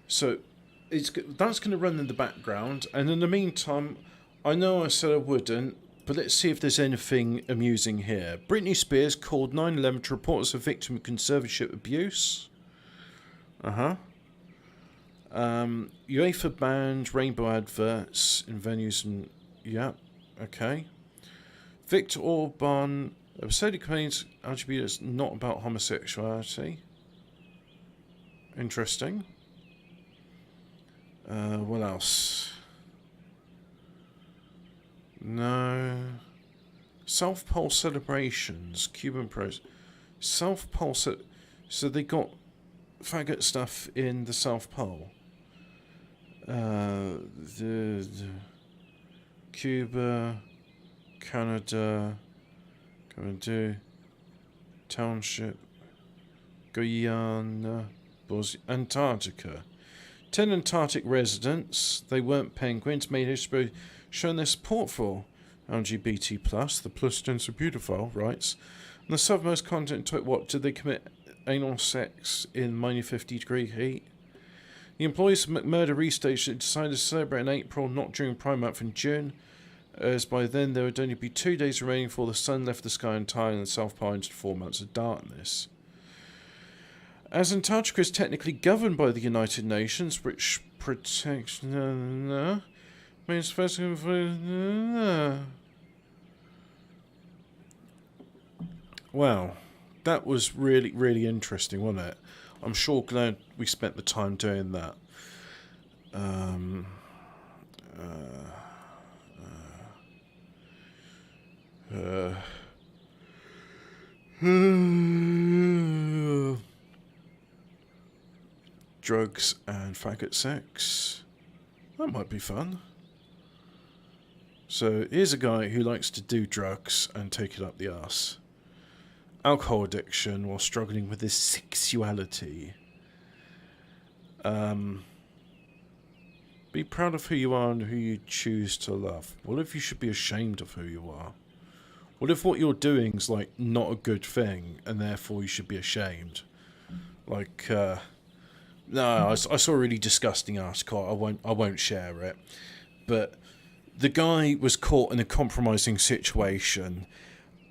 so that's going to run in the background, and in the meantime, I know I said I wouldn't, but let's see if there's anything amusing here. Britney Spears called 9/11 to report as a victim of conservatorship abuse. UEFA banned rainbow adverts in venues and... yeah, okay. Viktor Orban said complains LGBT is not about homosexuality. Interesting. What else? No. South Pole celebrations. Cuban pros. South Pole. So they got faggot stuff in the South Pole. The Cuba, Canada, Township, Guyana, Antarctica. 10 Antarctic residents, they weren't penguins, made history showing their support for LGBT+, the plus stands for beautiful rights. And the southernmost continent took what? Did they commit anal sex in minus 50-degree heat? The employees of McMurdo Restation decided to celebrate in April, not during Prime Month in June, as by then there would only be 2 days remaining before the sun left the sky entirely and the South Pole entered 4 months of darkness. As Antarctica is technically governed by the United Nations, which protects... means first... Wow, that was really, really interesting, wasn't it? I'm sure glad we spent the time doing that. Drugs and faggot sex. That might be fun. So here's a guy who likes to do drugs and take it up the arse. Alcohol addiction while struggling with his sexuality. Be proud of who you are and who you choose to love. What if you should be ashamed of who you are? What if what you're doing is like not a good thing and therefore you should be ashamed? Like, no, I saw a really disgusting article. I won't share it, but the guy was caught in a compromising situation.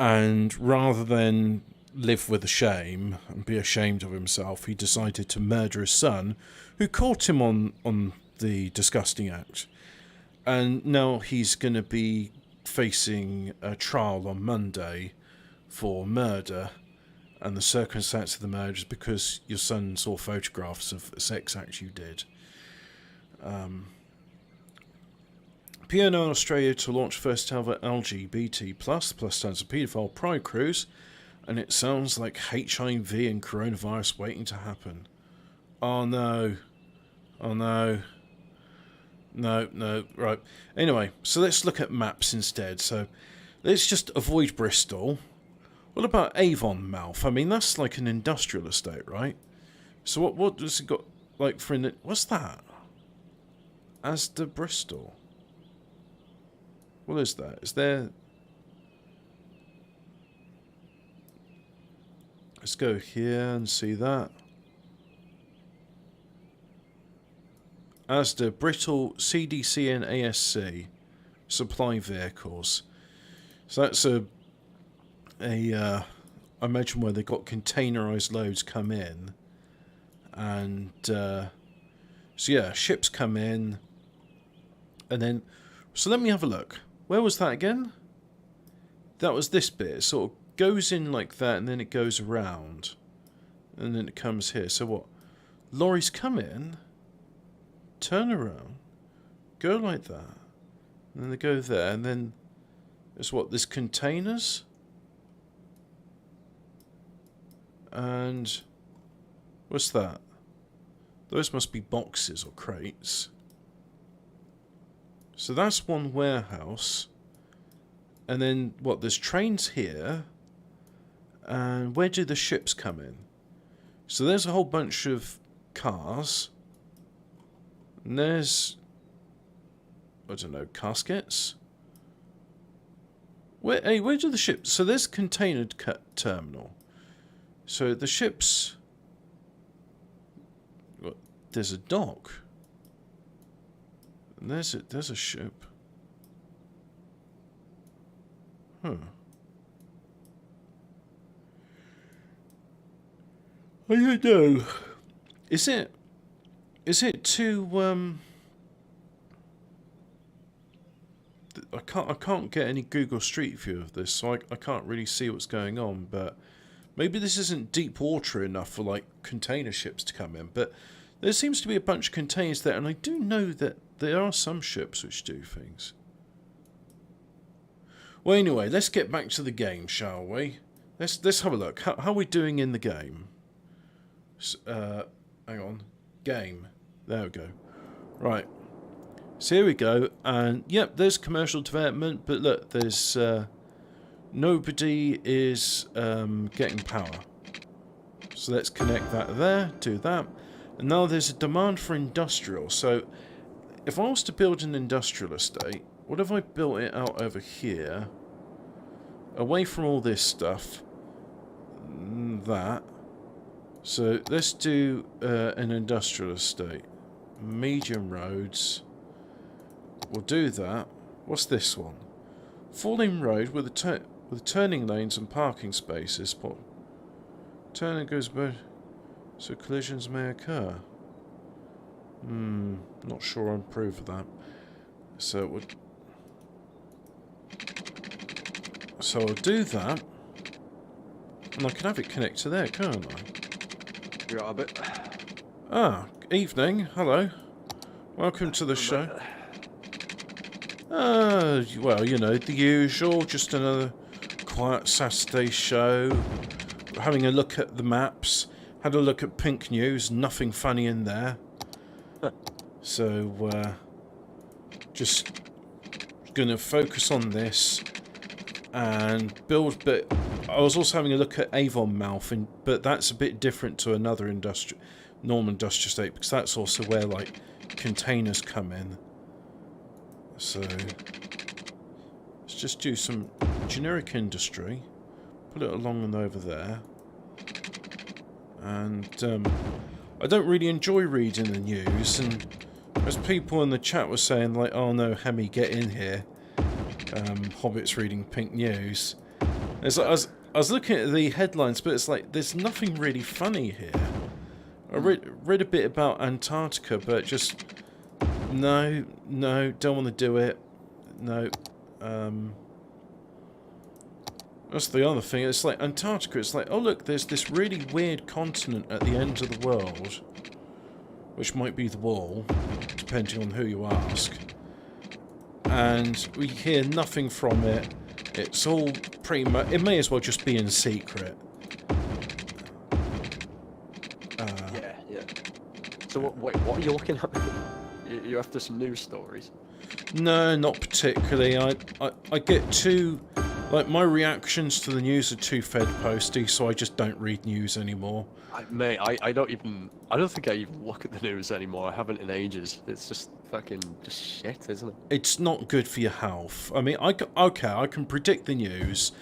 And rather than live with the shame and be ashamed of himself, he decided to murder his son, who caught him on the disgusting act. And now he's going to be facing a trial on Monday for murder. And the circumstance of the murder is because your son saw photographs of a sex act you did. PNO in Australia to launch first ever LGBT+, plus stands for paedophile pride cruise, and it sounds like HIV and coronavirus waiting to happen. Oh no. Oh no. No, right. Anyway, so let's look at maps instead. So let's just avoid Bristol. What about Avonmouth? I mean, that's like an industrial estate, right? So what does it got, like, for in what's that? Asda Bristol. What is that? Is there... Let's go here and see that. Asda, Brittle, CDC and ASC. Supply vehicles. So that's I imagine where they got containerised loads come in. And, so yeah, ships come in. And then, so let me have a look. Where was that again? That was this bit. It sort of goes in like that and then it goes around. And then it comes here. So what? Lorries come in, turn around, go like that. And then they go there and then there's what? There's containers. And what's that? Those must be boxes or crates. So that's one warehouse. And then, what, there's trains here. And where do the ships come in? So there's a whole bunch of cars. And there's, I don't know, caskets? Where do the ships... So there's container terminal. So the ships... What, there's a dock. And there's a ship. Huh. I don't know. Is it too I can't get any Google Street View of this, so I can't really see what's going on, but maybe this isn't deep water enough for like container ships to come in, but there seems to be a bunch of containers there, and I do know that there are some ships which do things. Well, anyway, let's get back to the game, shall we? Let's have a look. How are we doing in the game? Hang on. Game. There we go. Right. So here we go. And, yep, there's commercial development. But look, there's... nobody is getting power. So let's connect that there. Do that. And now there's a demand for industrial. So if I was to build an industrial estate, what if I built it out over here? Away from all this stuff. That. So let's do an industrial estate. Medium roads. We'll do that. What's this one? Falling road with turning lanes and parking spaces. Turning goes bad, so collisions may occur. Not sure I approve of that. So it would. So I'll do that, and I can have it connect to there, can't I? You're a bit. Ah, evening. Hello. Welcome to the show. Well, you know, the usual. Just another quiet Saturday show. Having a look at the maps. Had a look at Pink News. Nothing funny in there. So, just gonna focus on this and build. But I was also having a look at Avonmouth, but that's a bit different to another normal industrial estate, because that's also where like containers come in. So let's just do some generic industry. Put it along and over there. And I don't really enjoy reading the news, and as people in the chat were saying, like, oh no, Hemi, get in here. Hobbit's reading Pink News. It's like, I was looking at the headlines, but it's like, there's nothing really funny here. I read a bit about Antarctica, but just... No, don't want to do it. No. That's the other thing. It's like Antarctica. It's like, oh look, there's this really weird continent at the end of the world, which might be the wall, depending on who you ask. And we hear nothing from it. It's all pretty much... It may as well just be in secret. Yeah. So what are you looking at? You after some news stories? No, not particularly. I get too... Like, my reactions to the news are too Fed posty, so I just don't read news anymore. Mate, I don't think I even look at the news anymore. I haven't in ages. It's just fucking just shit, isn't it? It's not good for your health. I mean, I can predict the news.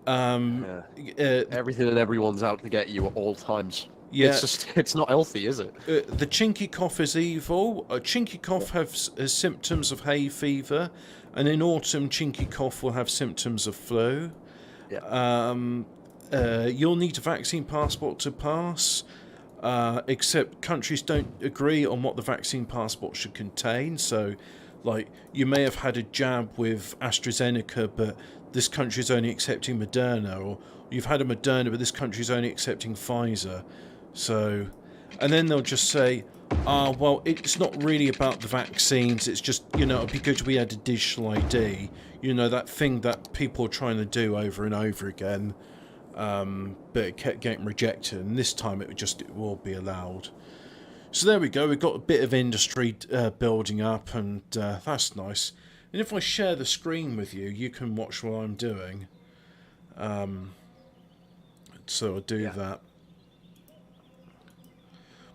Everything and everyone's out to get you at all times. Yeah. It's not healthy, is it? The chinky cough is evil. Chinky cough has symptoms of hay fever, and in autumn, chinky cough will have symptoms of flu. Yeah. You'll need a vaccine passport to pass, except countries don't agree on what the vaccine passport should contain. So, like, you may have had a jab with AstraZeneca, but this country's only accepting Moderna, or you've had a Moderna, but this country's only accepting Pfizer. So, and then they'll just say, well, it's not really about the vaccines, it's just, you know, it'd be good if we had a digital ID. You know, that thing that people are trying to do over and over again, but it kept getting rejected, and this time it will be allowed. So there we go, we've got a bit of industry building up, and that's nice. And if I share the screen with you, you can watch what I'm doing. So I'll do that.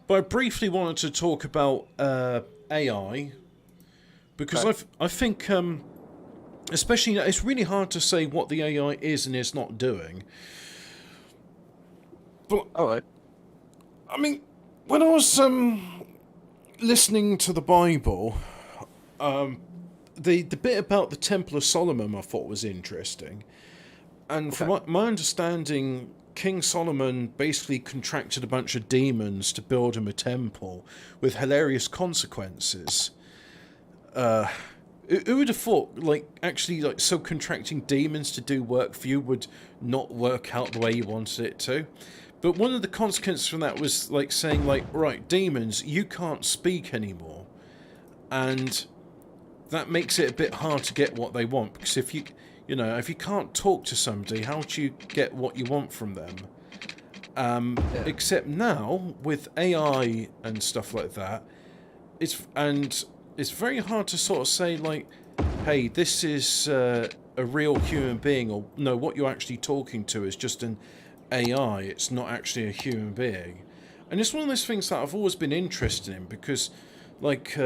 But I briefly wanted to talk about AI, because I think, especially, it's really hard to say what the AI is and is not doing. But, alright. I mean, when I was listening to the Bible, the bit about the Temple of Solomon I thought was interesting. And from my understanding, King Solomon basically contracted a bunch of demons to build him a temple with hilarious consequences. Who would have thought, like, actually, like, subcontracting demons to do work for you would not work out the way you wanted it to? But one of the consequences from that was, like, saying, like, right, demons, you can't speak anymore. And that makes it a bit hard to get what they want, because if You know, if you can't talk to somebody, how do you get what you want from them? Except now with AI and stuff like that, it's very hard to sort of say like, hey, this is a real human being, or no, what you're actually talking to is just an AI. It's not actually a human being, and it's one of those things that I've always been interested in because, like,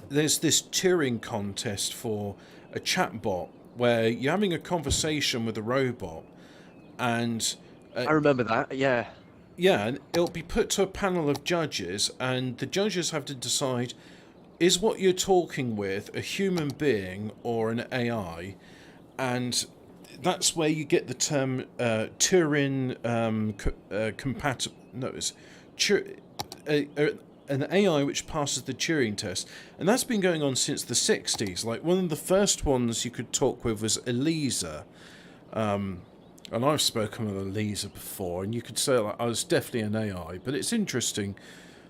there's this Turing contest for a chatbot where you're having a conversation with a robot, and I remember that. Yeah. yeah, and it'll be put to a panel of judges, and the judges have to decide, is what you're talking with a human being or an AI? And that's where you get the term Turing compatible. No, it's an AI which passes the Turing test, and that's been going on since the 60s. Like, one of the first ones you could talk with was Elisa. And I've spoken with Elisa before, and you could say like I was definitely an AI, but it's interesting.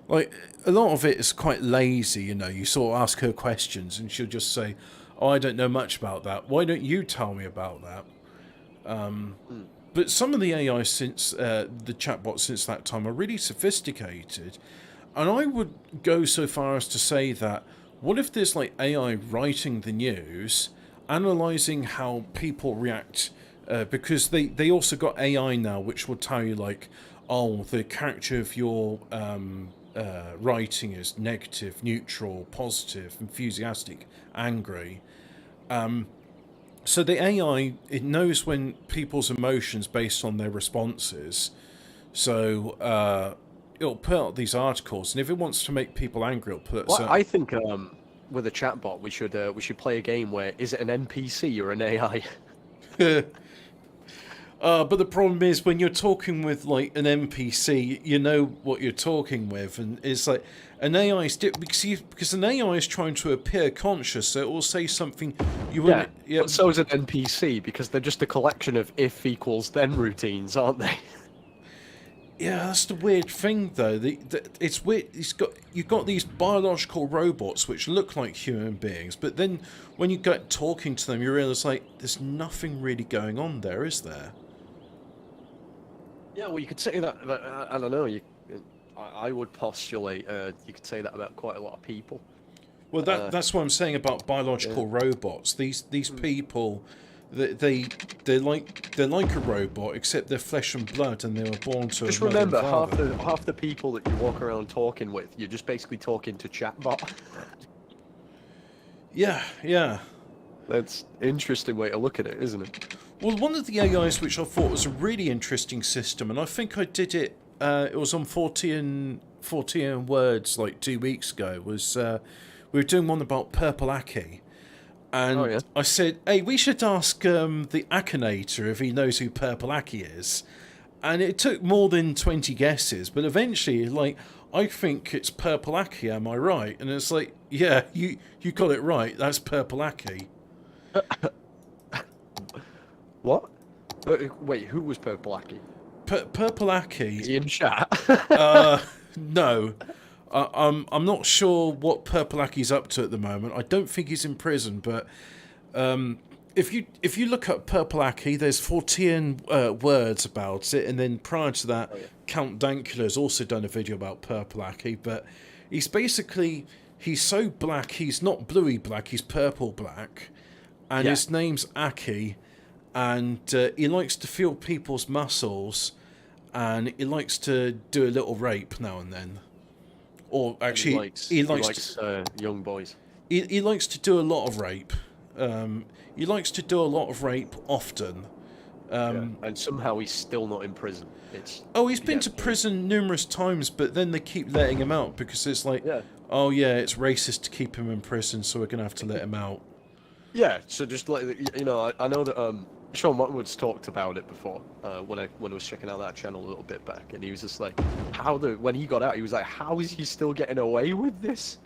Like, a lot of it is quite lazy, you know. You sort of ask her questions, and she'll just say, "Oh, I don't know much about that. Why don't you tell me about that?" But some of the AI since the chatbots since that time are really sophisticated, and I would go so far as to say that what if there's like AI writing the news, analysing how people react. Because they also got AI now, which will tell you like, oh, the character of your writing is negative, neutral, positive, enthusiastic, angry. So the AI, it knows when people's emotions based on their responses. So it'll put out these articles, and if it wants to make people angry, it'll put. Well, I think with a chatbot, we should play a game where is it an NPC or an AI? But the problem is when you're talking with like an NPC, you know what you're talking with, and it's like an AI is because an AI is trying to appear conscious, so it will say something you wouldn't. Yeah, but so is an NPC because they're just a collection of if equals then routines, aren't they? Yeah, that's the weird thing though. It's weird. You've got these biological robots which look like human beings, but then when you get talking to them, you realise like there's nothing really going on there, is there? Yeah, well, you could say that. I don't know. I would postulate you could say that about quite a lot of people. Well, that's what I'm saying about biological robots. These people, they're like a robot, except they're flesh and blood, and they were born to. Just a mother and remember, father. half the people that you walk around talking with, you're just basically talking to chatbot. Yeah, yeah. That's an interesting way to look at it, isn't it? Well, one of the AIs which I thought was a really interesting system, and I think I did it. It was on 14 words like 2 weeks ago. Was we were doing one about Purple Aki, and I said, "Hey, we should ask the Akinator if he knows who Purple Aki is." And it took more than 20 guesses, but eventually, like, I think it's Purple Aki. Am I right? And it's like, yeah, you got it right. That's Purple Aki. What? Wait, who was Purple Aki? Purple Aki. Is he in chat? No. I'm not sure what Purple Aki's up to at the moment. I don't think he's in prison, but if you look up Purple Aki, there's 14 words about it, and then prior to that, Count Dankula's also done a video about Purple Aki, but he's so black, he's not bluey black, he's purple black, and his name's Aki, and he likes to feel people's muscles, and he likes to do a little rape now and then. Or actually, he likes young boys. He likes to do a lot of rape. He likes to do a lot of rape often. And somehow he's still not in prison. He's been to prison numerous times, but then they keep letting him out because it's like, oh yeah, it's racist to keep him in prison, so we're gonna have to let him out. Yeah, so just like I know that Sean Martinwood's talked about it before when I was checking out that channel a little bit back, and he was just like, when he got out, he was like, how is he still getting away with this?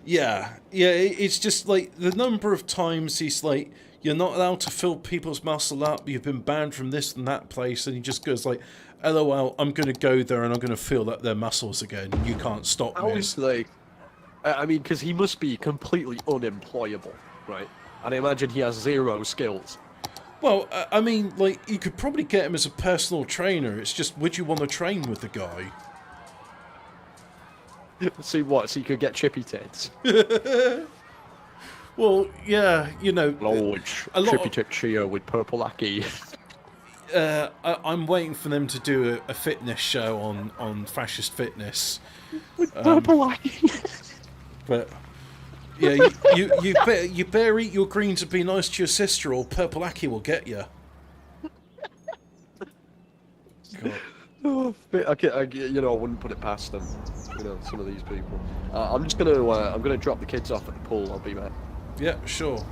Yeah, it's just like the number of times he's like, you're not allowed to fill people's muscle up, you've been banned from this and that place, and he just goes like, LOL, I'm going to go there and I'm going to feel up their muscles again, and you can't stop me. I was like, I mean, because he must be completely unemployable, right? And I imagine he has 0 skills. Well, I mean, like, you could probably get him as a personal trainer. It's just, would you want to train with the guy? See what? So you could get chippy tits. Well, yeah, you know, Large chippy tit Chio with purple lackey. I'm waiting for them to do a fitness show on fascist fitness. With purple lackey. But yeah, you better eat your greens and be nice to your sister, or Purple Aki will get you. Oh, you know, I wouldn't put it past them. You know, some of these people. I'm just gonna, I'm gonna drop the kids off at the pool. I'll be back. Yeah, sure.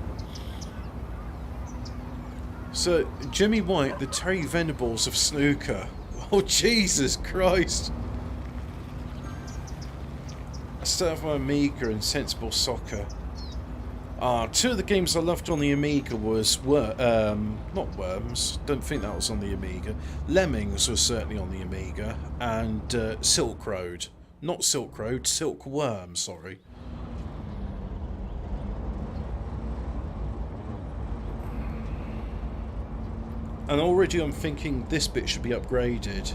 So, Jimmy White, the Terry Venables of snooker. Oh, Jesus Christ. I still have my Amiga and Sensible Soccer. Two of the games I loved on the Amiga was, not Worms, don't think that was on the Amiga. Lemmings was certainly on the Amiga, and Silk Road. Not Silk Road, Silkworm, sorry. And already I'm thinking this bit should be upgraded.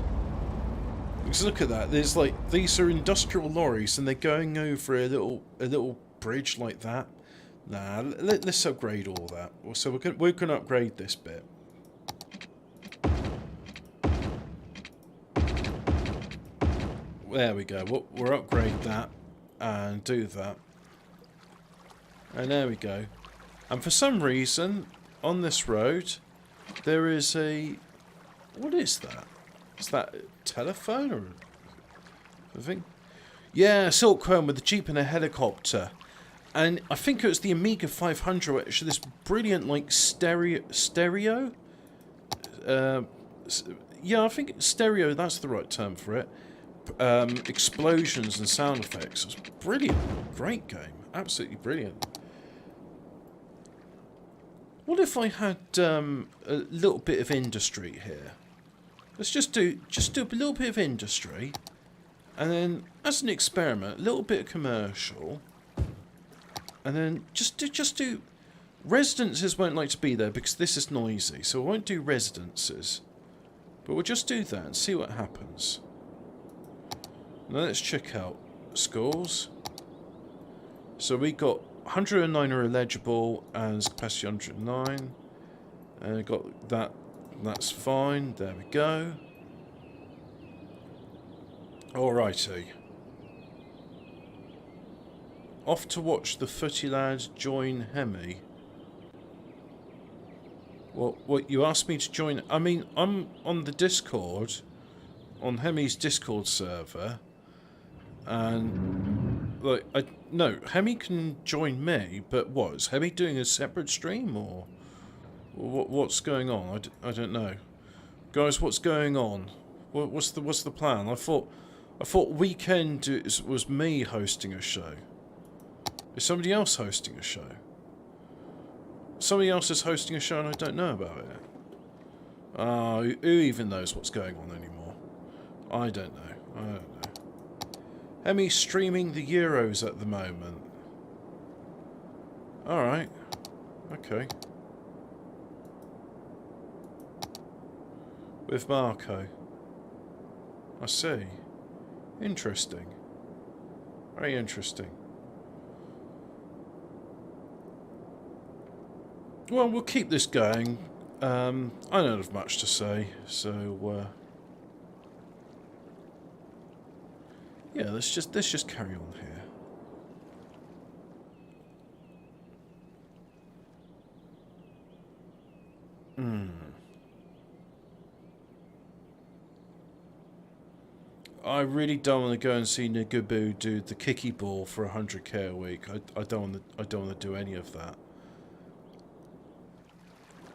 Because look at that, there's like, these are industrial lorries and they're going over a little bridge like that. Nah, let's upgrade all that. So we're gonna upgrade this bit. There we go, we'll upgrade that and do that. And there we go. And for some reason, on this road, there is a... What is that? Is that a telephone or a thing? Yeah, Silkworm with a jeep and a helicopter. And I think it was the Amiga 500, actually, this brilliant, like, stereo? Yeah, I think stereo, that's the right term for it. Explosions and sound effects. It was brilliant. Great game. Absolutely brilliant. What if I had a little bit of industry here? Let's just do a little bit of industry, and then as an experiment, a little bit of commercial, and then just do residences won't like to be there because this is noisy, so I won't do residences, but we'll just do that and see what happens. Now let's check out scores. So we got 109 are illegible and capacity 109. And I got that. That's fine. There we go. Alrighty. Off to watch the footy lads join Hemi. What you asked me to join? I mean, I'm on the Discord, on Hemi's Discord server, and like no, Hemi can join me, but what is Hemi doing a separate stream or what's going on? I don't know, guys. What's going on? What's the plan? I thought weekend was me hosting a show. Is somebody else hosting a show? Somebody else is hosting a show and I don't know about it. Who even knows what's going on anymore? I don't know. Hemi's streaming the Euros at the moment. Alright. Okay. With Marco. I see. Interesting. Very interesting. Well, we'll keep this going. I don't have much to say, so yeah, let's just carry on here. I really don't want to go and see Nagabu do the kicky ball for 100k a week. I don't want to do any of that.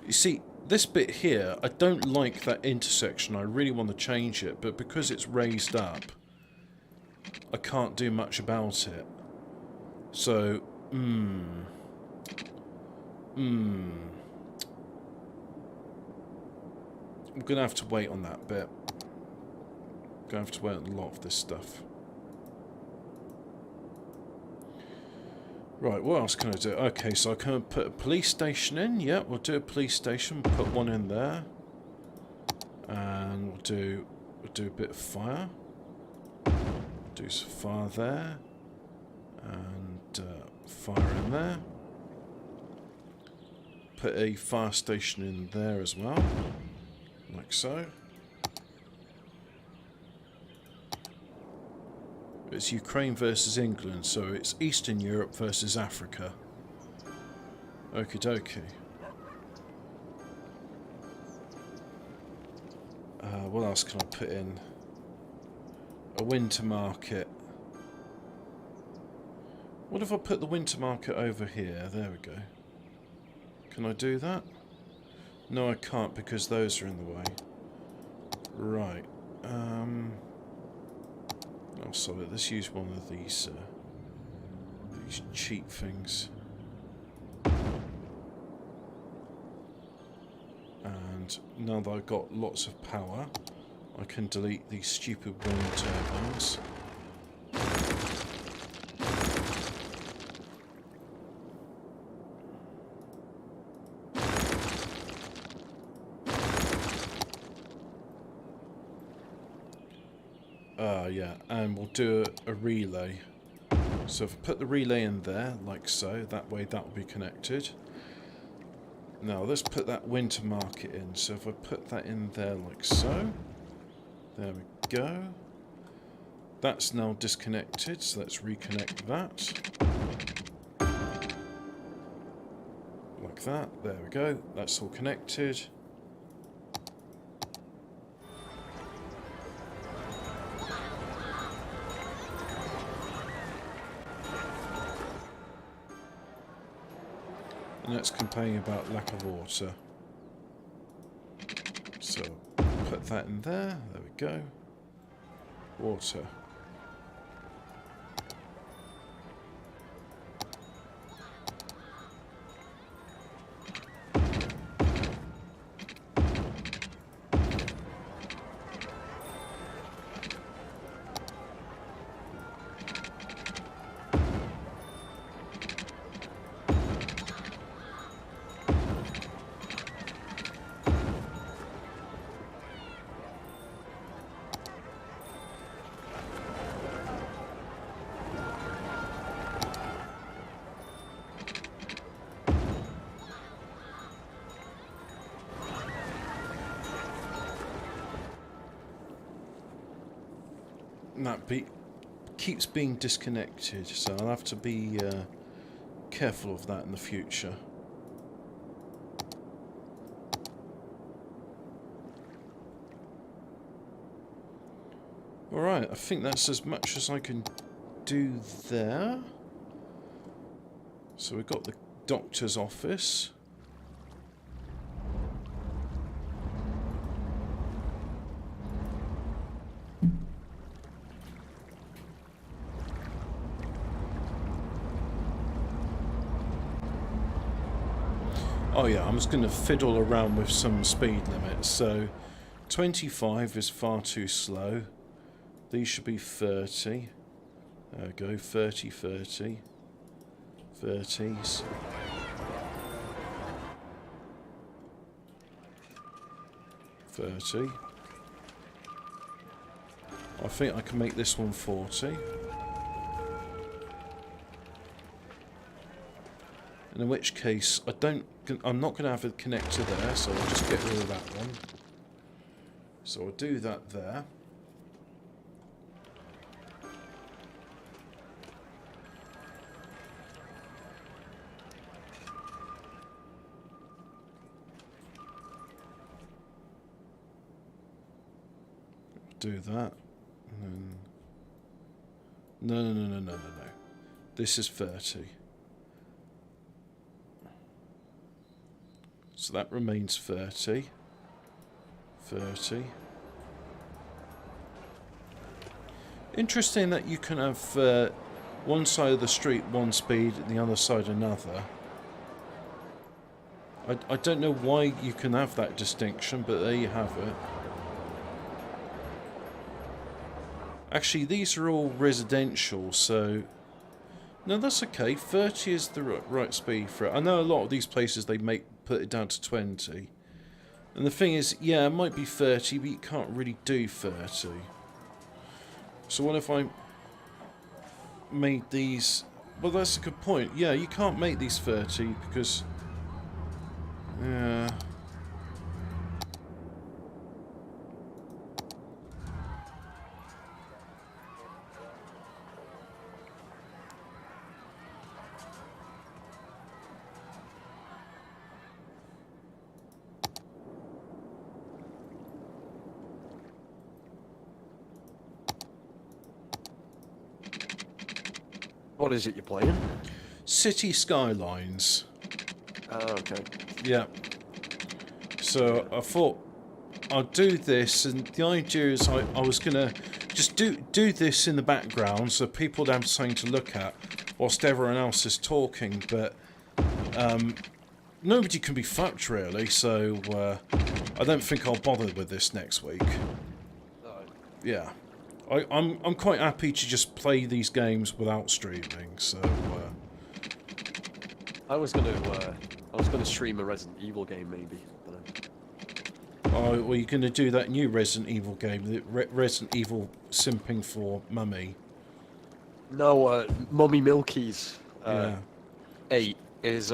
You see, this bit here, I don't like that intersection. I really want to change it, but because it's raised up, I can't do much about it. So, I'm gonna have to wait on that bit. Gonna have to wait on a lot of this stuff. Right, what else can I do? Okay, so I can put a police station in. Yeah, we'll do a police station. Put one in there. And we'll do a bit of fire. Do some fire there. And fire in there. Put a fire station in there as well. Like so. It's Ukraine versus England, so it's Eastern Europe versus Africa. Okie dokie. What else can I put in? A winter market. What if I put the winter market over here? There we go. Can I do that? No, I can't because those are in the way. Right. Oh, sorry, let's use one of these cheap things. And now that I've got lots of power, I can delete these stupid wind turbines. Yeah, and we'll do a relay. So if I put the relay in there, like so, that way that will be connected. Now let's put that winter market in. So if I put that in there like so, there we go. That's now disconnected, so let's reconnect that. Like that, there we go, that's all connected. And let's complain about lack of water. So, put that in there. There we go. Water. That keeps being disconnected, so I'll have to be careful of that in the future. Alright, I think that's as much as I can do there. So we've got the doctor's office. Oh yeah, I'm just going to fiddle around with some speed limits. So 25 is far too slow. These should be 30. There we go, 30, 30. 30s. I think I can make this one 40. And in which case, I'm not going to have a connector there, so I'll just get rid of that one. So I'll do that there. Do that. And then... No. This is 30. So that remains 30. 30. Interesting that you can have one side of the street one speed and the other side another. I don't know why you can have that distinction, but there you have it. Actually, these are all residential, so No, that's okay. 30 is the right speed for it. I know a lot of these places they put it down to 20. And the thing is, yeah, it might be 30, but you can't really do 30. So what if I made these... Well, that's a good point. Yeah, you can't make these 30 because... Yeah... What is it you're playing? City Skylines. Oh, okay. Yeah. So I thought I'd do this, and the idea is I was gonna just do this in the background so people would have something to look at whilst everyone else is talking. But nobody can be fucked really, so I don't think I'll bother with this next week. Yeah. I'm quite happy to just play these games without streaming. So I was gonna stream a Resident Evil game maybe. well, you're going to do that new Resident Evil game, the Resident Evil simping for Mummy. No, Mummy Milky's Yeah. 8 is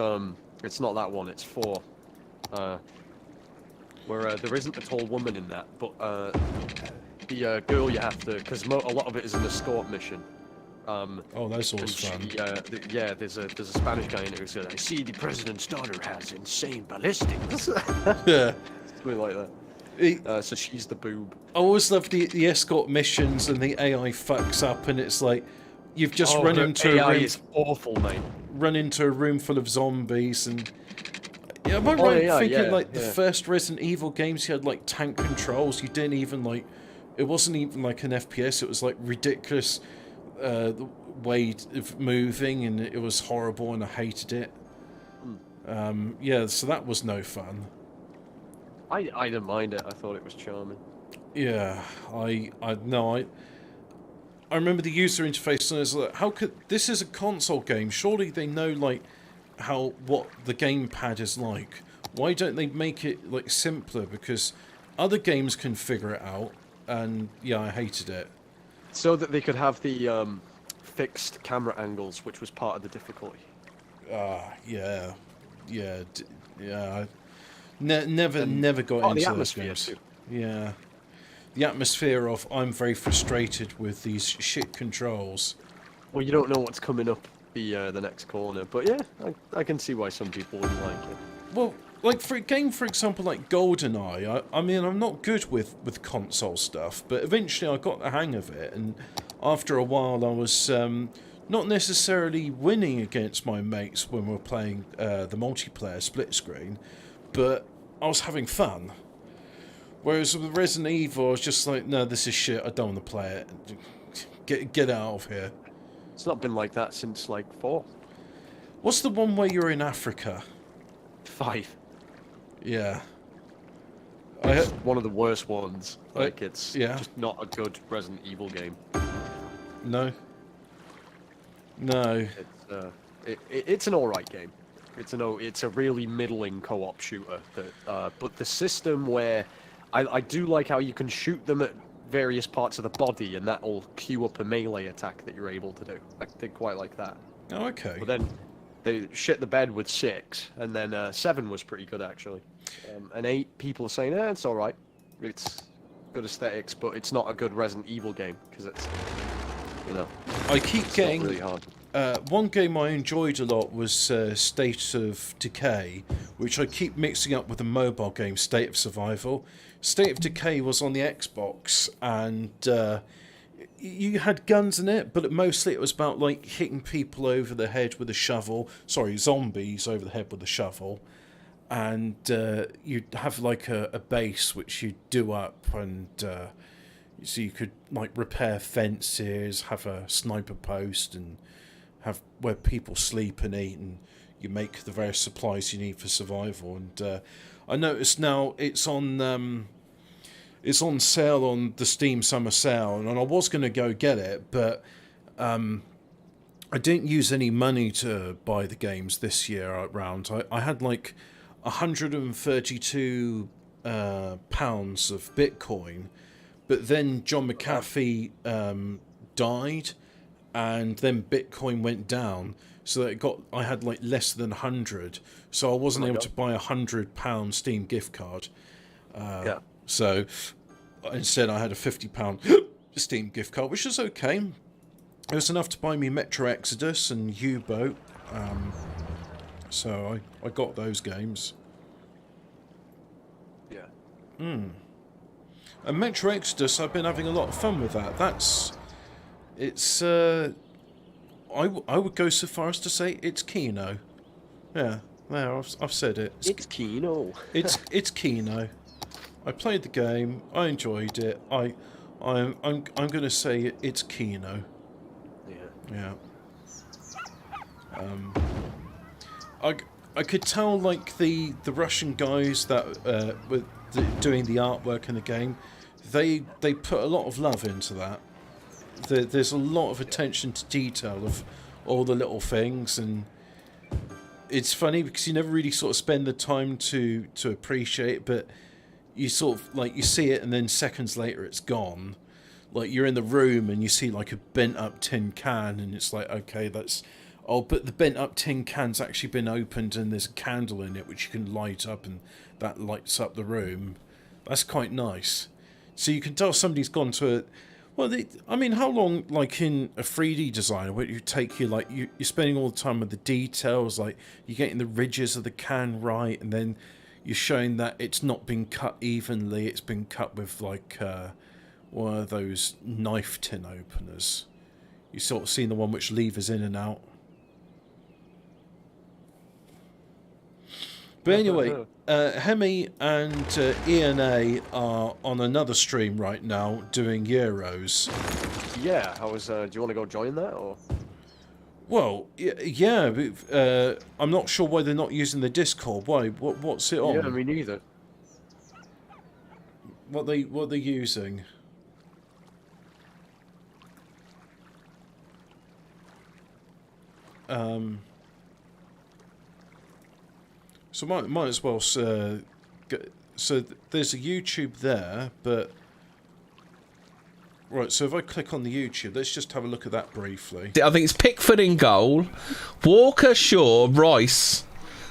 it's not that one. It's 4. Where there isn't a tall woman in that, but the girl you have to, because a lot of it is an escort mission. Oh, that's always fun. Yeah, there's a Spanish guy in it who said, "I see the president's daughter has insane ballistics." Yeah. Something like that. So she's the boob. I always love the escort missions and the AI fucks up and it's like you've just run into AI a room, is awful, mate. run into a room full of zombies and yeah, am I right thinking like the first Resident Evil games you had like tank controls, you didn't even like it wasn't even like an FPS, it was like ridiculous the way of moving and it was horrible and I hated it. Yeah, so that was no fun. I didn't mind it. I thought it was charming. Yeah, I remember the user interface and I was like, how could this is a console game? Surely they know like what the gamepad is like. Why don't they make it like simpler? Because other games can figure it out, and yeah, I hated it. So that they could have the fixed camera angles, which was part of the difficulty. Yeah, yeah. Never got into the those atmosphere games. too. Yeah, the atmosphere of I'm very frustrated with these shit controls. Well, you don't know what's coming up the next corner, but yeah, I can see why some people wouldn't like it. Well, like for a game, for example, like GoldenEye, I mean, I'm not good with console stuff, but eventually I got the hang of it, and after a while I was not necessarily winning against my mates when we were playing the multiplayer split screen, but I was having fun. Whereas with Resident Evil, I was just like, no, this is shit, I don't want to play it. Get out of here. It's not been like that since like 4. What's the one where you're in Africa? 5. Yeah. It's one of the worst ones. Like, it's yeah. just not a good Resident Evil game. No. No. It's an alright game. It's a really middling co-op shooter. But the system where I do like how you can shoot them at various parts of the body, and that'll queue up a melee attack that you're able to do. I did quite like that. Oh, okay. But then they shit the bed with 6, and then 7 was pretty good actually. And 8, people are saying, it's all right. It's good aesthetics, but it's not a good Resident Evil game because it's, you know. I keep getting really hard. one game I enjoyed a lot was State of Decay, which I keep mixing up with the mobile game State of Survival. State of Decay was on the Xbox, and you had guns in it, but mostly it was about like hitting people over the head with a shovel. Sorry, zombies over the head with a shovel. And you'd have like a base which you'd do up, and so you could like repair fences, have a sniper post, and have where people sleep and eat, and you make the various supplies you need for survival. And I noticed now it's on sale on the Steam Summer Sale, and I was going to go get it, but I didn't use any money to buy the games this year round. I had like 132 pounds of Bitcoin, but then John McAfee died, and then Bitcoin went down, so that I had like less than 100, so I wasn't able to buy £100 Steam gift card. Yeah. So instead, I had a £50 Steam gift card, which was okay. It was enough to buy me Metro Exodus and U-Boat, so I got those games. Yeah. And Metro Exodus, I've been having a lot of fun with that. I would go so far as to say it's Kino. Yeah, there, I've said it. It's Kino. It's Kino. I played the game. I enjoyed it. I'm going to say it's Kino. Yeah. I could tell, like, the Russian guys that were doing the artwork in the game, they put a lot of love into that. There's a lot of attention to detail of all the little things, and it's funny because you never really sort of spend the time to appreciate it, but you sort of, like, you see it and then seconds later it's gone. Like, you're in the room and you see like a bent up tin can, and it's like, okay, that's... Oh, but the bent up tin can's actually been opened and there's a candle in it which you can light up, and that lights up the room. That's quite nice. So you can tell somebody's gone to a... Well, I mean, how long, like, in a 3D designer, where you take you, like, you're spending all the time with the details, like, you're getting the ridges of the can right, and then you're showing that it's not been cut evenly, it's been cut with, like, one of those knife tin openers. You sort of seen the one which levers in and out. But anyway, Hemi and ENA are on another stream right now doing Euros. Yeah, I was. Do you want to go join that, or? Well, yeah. I'm not sure why they're not using the Discord. Why? What's it on? Yeah, me neither. What they using? So might as well. So there's a YouTube there, but right. So if I click on the YouTube, let's just have a look at that briefly. I think it's Pickford in goal, Walker, Shaw, Rice,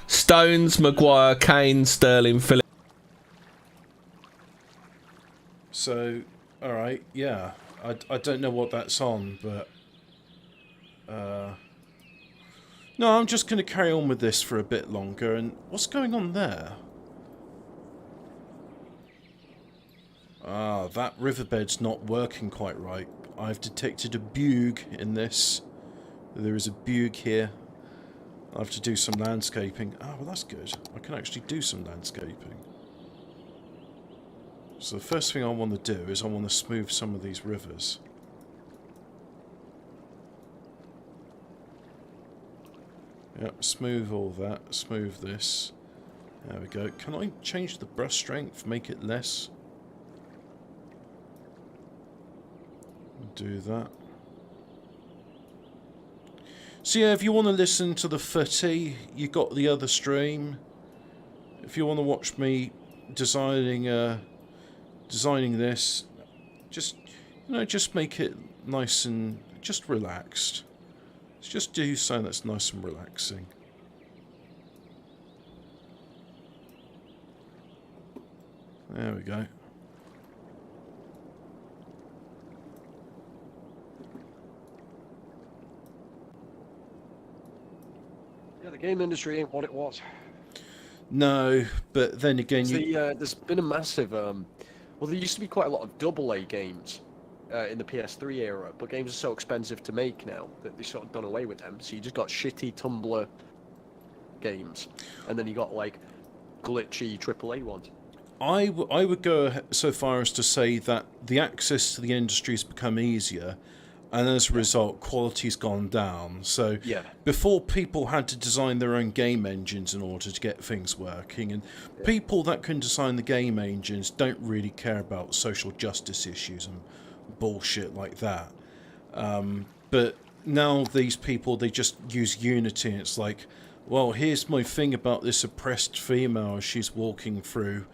Stones, Maguire, Kane, Sterling, Phillips. So, all right, yeah. I don't know what that's on, but no, I'm just going to carry on with this for a bit longer. And what's going on there? Ah, that riverbed's not working quite right. I've detected a bug in this. There is a bug here. I have to do some landscaping. Ah, well, that's good. I can actually do some landscaping. So the first thing I want to do is I want to smooth some of these rivers. Yep, smooth all that. Smooth this. There we go. Can I change the brush strength? Make it less? Do that. So yeah, if you want to listen to the footy, you got the other stream. If you want to watch me designing this, just just make it nice and just relaxed. Let's just do something that's nice and relaxing. There we go. Yeah, the game industry ain't what it was. No, but then again, there's been a massive. Well, there used to be quite a lot of AA games in the PS3 era, but games are so expensive to make now that they sort of done away with them. So you just got shitty Tumblr games, and then you got like glitchy AAA ones. I would go so far as to say that the access to the industry has become easier, and as a result, quality's gone down. So yeah. Before, people had to design their own game engines in order to get things working, and people that can design the game engines don't really care about social justice issues and bullshit like that. But now these people, they just use Unity, and it's like, well, here's my thing about this oppressed female as she's walking through.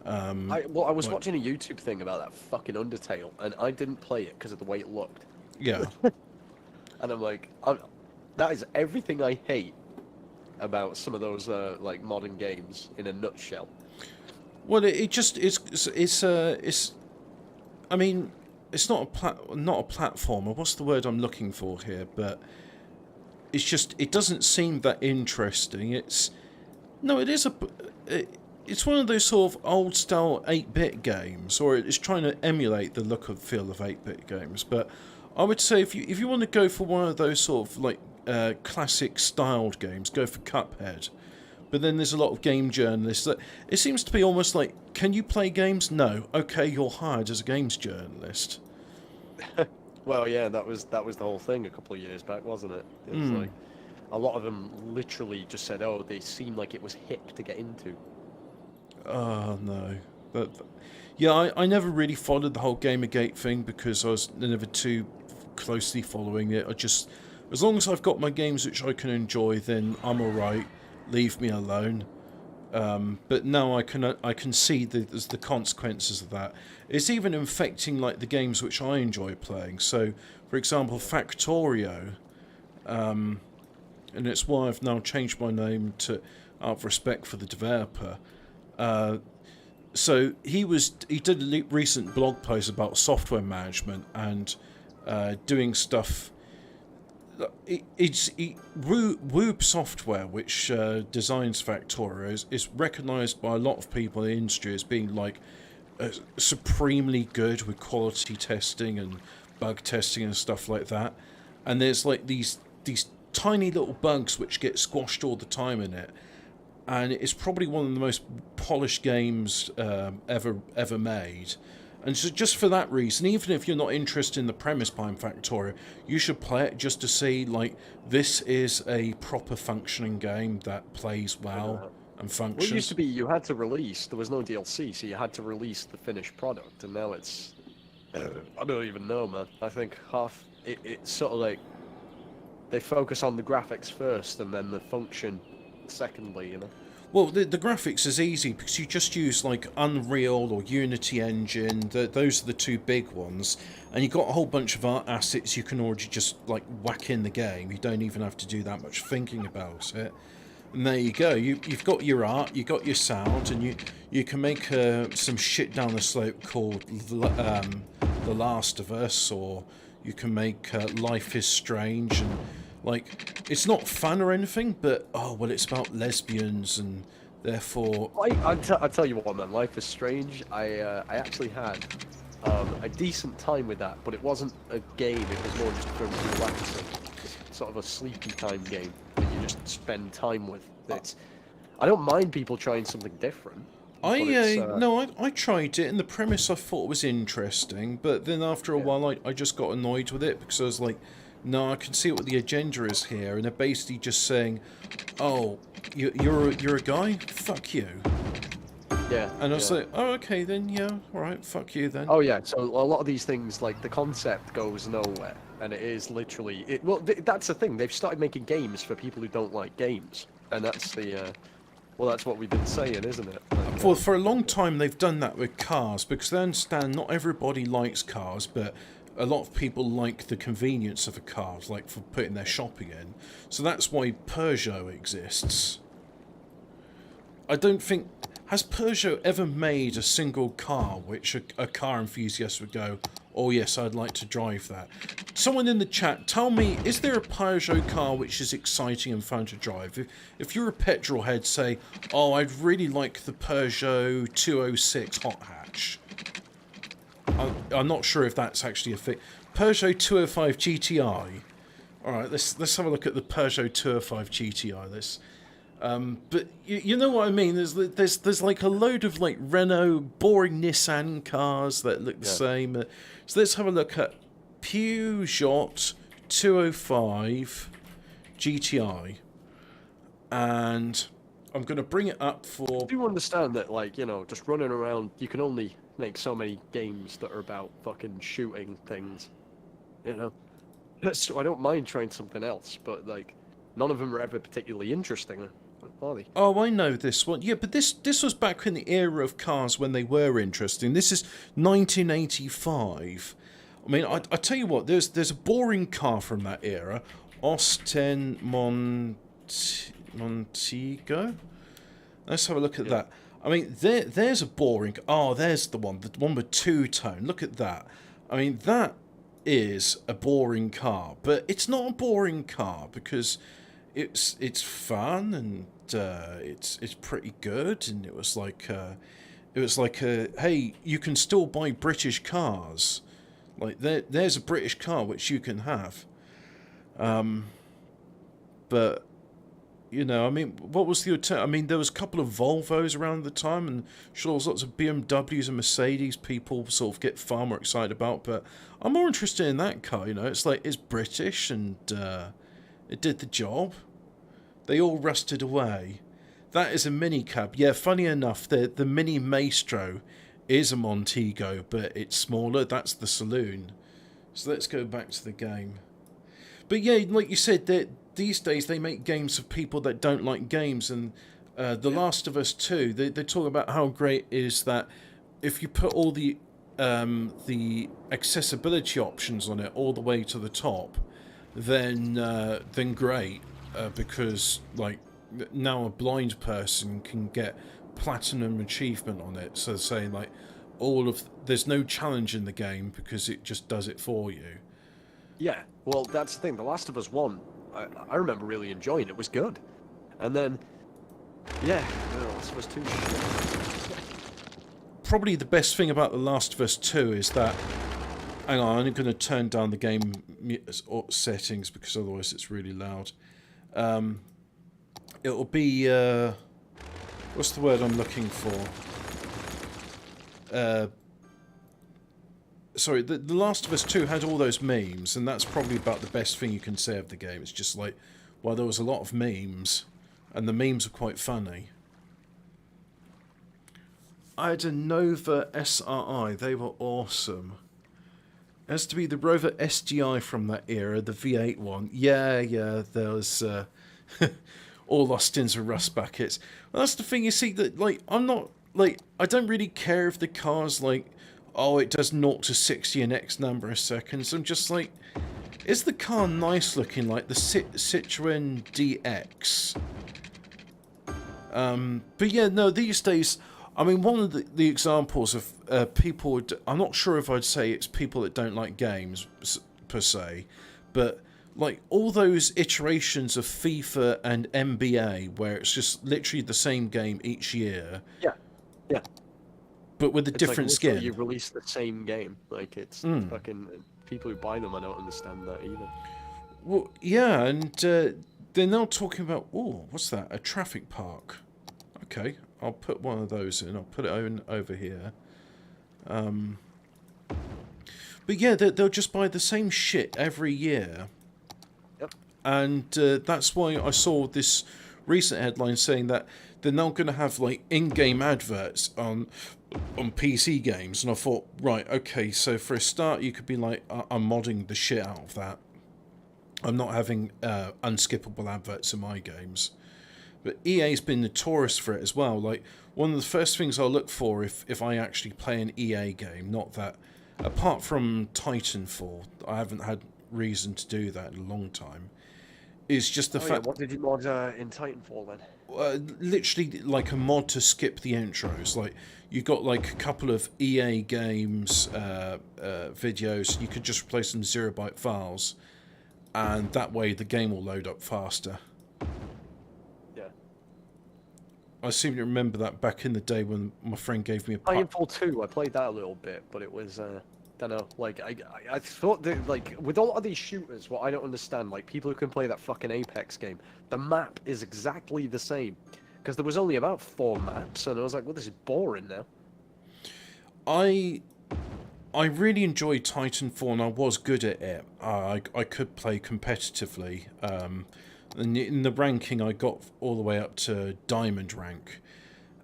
I was watching a YouTube thing about that fucking Undertale, and I didn't play it because of the way it looked. Yeah. And I'm like, that is everything I hate about some of those like modern games in a nutshell. Well, it's. I mean, it's not a platformer. What's the word I'm looking for here? But it's just, it doesn't seem that interesting. It's it's one of those sort of old style 8-bit games, or it's trying to emulate the look and feel of 8-bit games. But I would say if you want to go for one of those sort of like classic styled games, go for Cuphead. But then there's a lot of game journalists that it seems to be almost like, can you play games? No. Okay, you're hired as a games journalist. Well, yeah, that was the whole thing a couple of years back, wasn't it? It was like a lot of them literally just said, "Oh, they seemed like it was hip to get into." Oh no, yeah, I never really followed the whole Gamergate thing because I was never too closely following it. I just, as long as I've got my games which I can enjoy, then I'm all right. Leave me alone. But now I can see there's the consequences of that. It's even infecting like the games which I enjoy playing. So, for example, Factorio, and it's why I've now changed my name to out of respect for the developer. So he did a recent blog post about software management and doing stuff. Woob Software, which designs Factorio, is recognised by a lot of people in the industry as being like supremely good with quality testing and bug testing and stuff like that. And there's like these tiny little bugs which get squashed all the time in it, and it's probably one of the most polished games ever made. And so just for that reason, even if you're not interested in the premise behind Factorio, you should play it just to see, like, this is a proper functioning game that plays well and functions. Well, it used to be you had to release, there was no DLC, so you had to release the finished product, and now it's, I don't even know, man. I think it's sort of like, they focus on the graphics first, and then the function secondly, you know? Well, the graphics is easy because you just use like Unreal or Unity Engine. Those are the two big ones, and you've got a whole bunch of art assets you can already just like whack in the game. You don't even have to do that much thinking about it. And there you go. You've got your art, you've got your sound, and you can make some shit down the slope called The Last of Us, or you can make Life is Strange and. Like, it's not fun or anything, but, oh, well, it's about lesbians, and therefore... I tell you what, man, Life is Strange, I actually had a decent time with that, but it wasn't a game, it was more just for relaxing. It's sort of a sleepy time game that you just spend time with. I don't mind people trying something different. I tried it, and the premise I thought was interesting, but then after a while I just got annoyed with it, because I was like... No, I can see what the agenda is here, and they're basically just saying, "Oh, you're a guy? Fuck you." Yeah. And I was like, "Oh, okay then, yeah, all right, fuck you then." Oh yeah. So a lot of these things, like the concept goes nowhere, and it is literally that's the thing. They've started making games for people who don't like games, and that's the that's what we've been saying, isn't it? Like, well, for a long time they've done that with cars because they understand not everybody likes cars, but a lot of people like the convenience of a car, like for putting their shopping in. So that's why Peugeot exists. I don't think... Has Peugeot ever made a single car which a car enthusiast would go, "Oh yes, I'd like to drive that"? Someone in the chat, tell me, is there a Peugeot car which is exciting and fun to drive? If you're a petrol head, say, "Oh, I'd really like the Peugeot 206 hot hatch." I'm not sure if that's actually a thing. Peugeot 205 GTI. Alright, let's have a look at the Peugeot 205 GTI. But you know what I mean? There's like a load of like Renault, boring Nissan cars that look the same. So let's have a look at Peugeot 205 GTI. And I'm going to bring it up for... I do understand that, like, you know, just running around, you can only make so many games that are about fucking shooting things, you know? So I don't mind trying something else, but like, none of them are ever particularly interesting, are they? Oh, I know this one. Yeah, but this was back in the era of cars when they were interesting. This is 1985. I mean, I tell you what, there's a boring car from that era, Austin Montego. Let's have a look at that. I mean, there's a boring. Oh, there's the one with two-tone. Look at that. I mean, that is a boring car, but it's not a boring car because it's fun and it's pretty good, and it was like hey, you can still buy British cars. Like there's a British car which you can have. But you know, I mean, what was the alternative? I mean, there was a couple of Volvos around the time, and sure, there's lots of BMWs and Mercedes people sort of get far more excited about, but I'm more interested in that car, you know. It's like, it's British, and it did the job. They all rusted away. That is a mini cab. Yeah, funny enough, the Mini Maestro is a Montego, but it's smaller. That's the saloon. So let's go back to the game. But yeah, like you said, these days they make games for people that don't like games, and The Last of Us 2, they talk about how great it is that if you put all the accessibility options on it all the way to the top, then great, because like now a blind person can get platinum achievement on it. So saying like there's no challenge in the game because it just does it for you. Yeah, well, that's the thing. The Last of Us 1, I remember really enjoying it. It was good. And then, yeah, The Last of Us 2. Probably the best thing about The Last of Us 2 is that... Hang on, I'm going to turn down the game settings because otherwise it's really loud. It'll be... what's the word I'm looking for? Sorry, the Last of Us 2 had all those memes, and that's probably about the best thing you can say of the game. It's just like, well, there was a lot of memes, and the memes are quite funny. I had a Nova SRI, they were awesome. It has to be the Rover SGI from that era, the V8 one. Yeah, there was all Austins and rust buckets. Well, that's the thing, you see, that like I'm not like I don't really care if the car's like, oh, it does 0 to 60 in X number of seconds. I'm just like, is the car nice looking, like the Citroën DX? But yeah, no, these days, I mean, one of the examples of people, I'm not sure if I'd say it's people that don't like games, per se, but like all those iterations of FIFA and NBA, where it's just literally the same game each year. Yeah. But with a different skin. You release the same game. Like, it's fucking... People who buy them, I don't understand that either. Well, yeah, and they're now talking about... Oh, what's that? A traffic park. Okay, I'll put one of those in. I'll put it over here. But yeah, they'll just buy the same shit every year. Yep. And that's why I saw this recent headline saying that they're now going to have like in-game adverts on PC games, and I thought, right, okay, so for a start you could be like, I'm modding the shit out of that. I'm not having unskippable adverts in my games. But EA's been notorious for it as well. Like, one of the first things I'll look for if I actually play an EA game, not that, apart from Titanfall, I haven't had reason to do that in a long time, is just the fact... Yeah, what did you mod in Titanfall then? Literally like a mod to skip the intros. Like, you got like a couple of EA games videos, you could just replace them with 0-byte files, and that way the game will load up faster. Yeah. I seem to remember that back in the day when my friend gave me a... Titanfall 2, I played that a little bit, but it was... don't know, like, I thought that, like, with a lot of these shooters, what I don't understand, like, people who can play that fucking Apex game, the map is exactly the same. Because there was only about 4 maps, and I was like, well, this is boring now. I really enjoyed Titanfall, and I was good at it. I could play competitively. And in the ranking, I got all the way up to Diamond rank.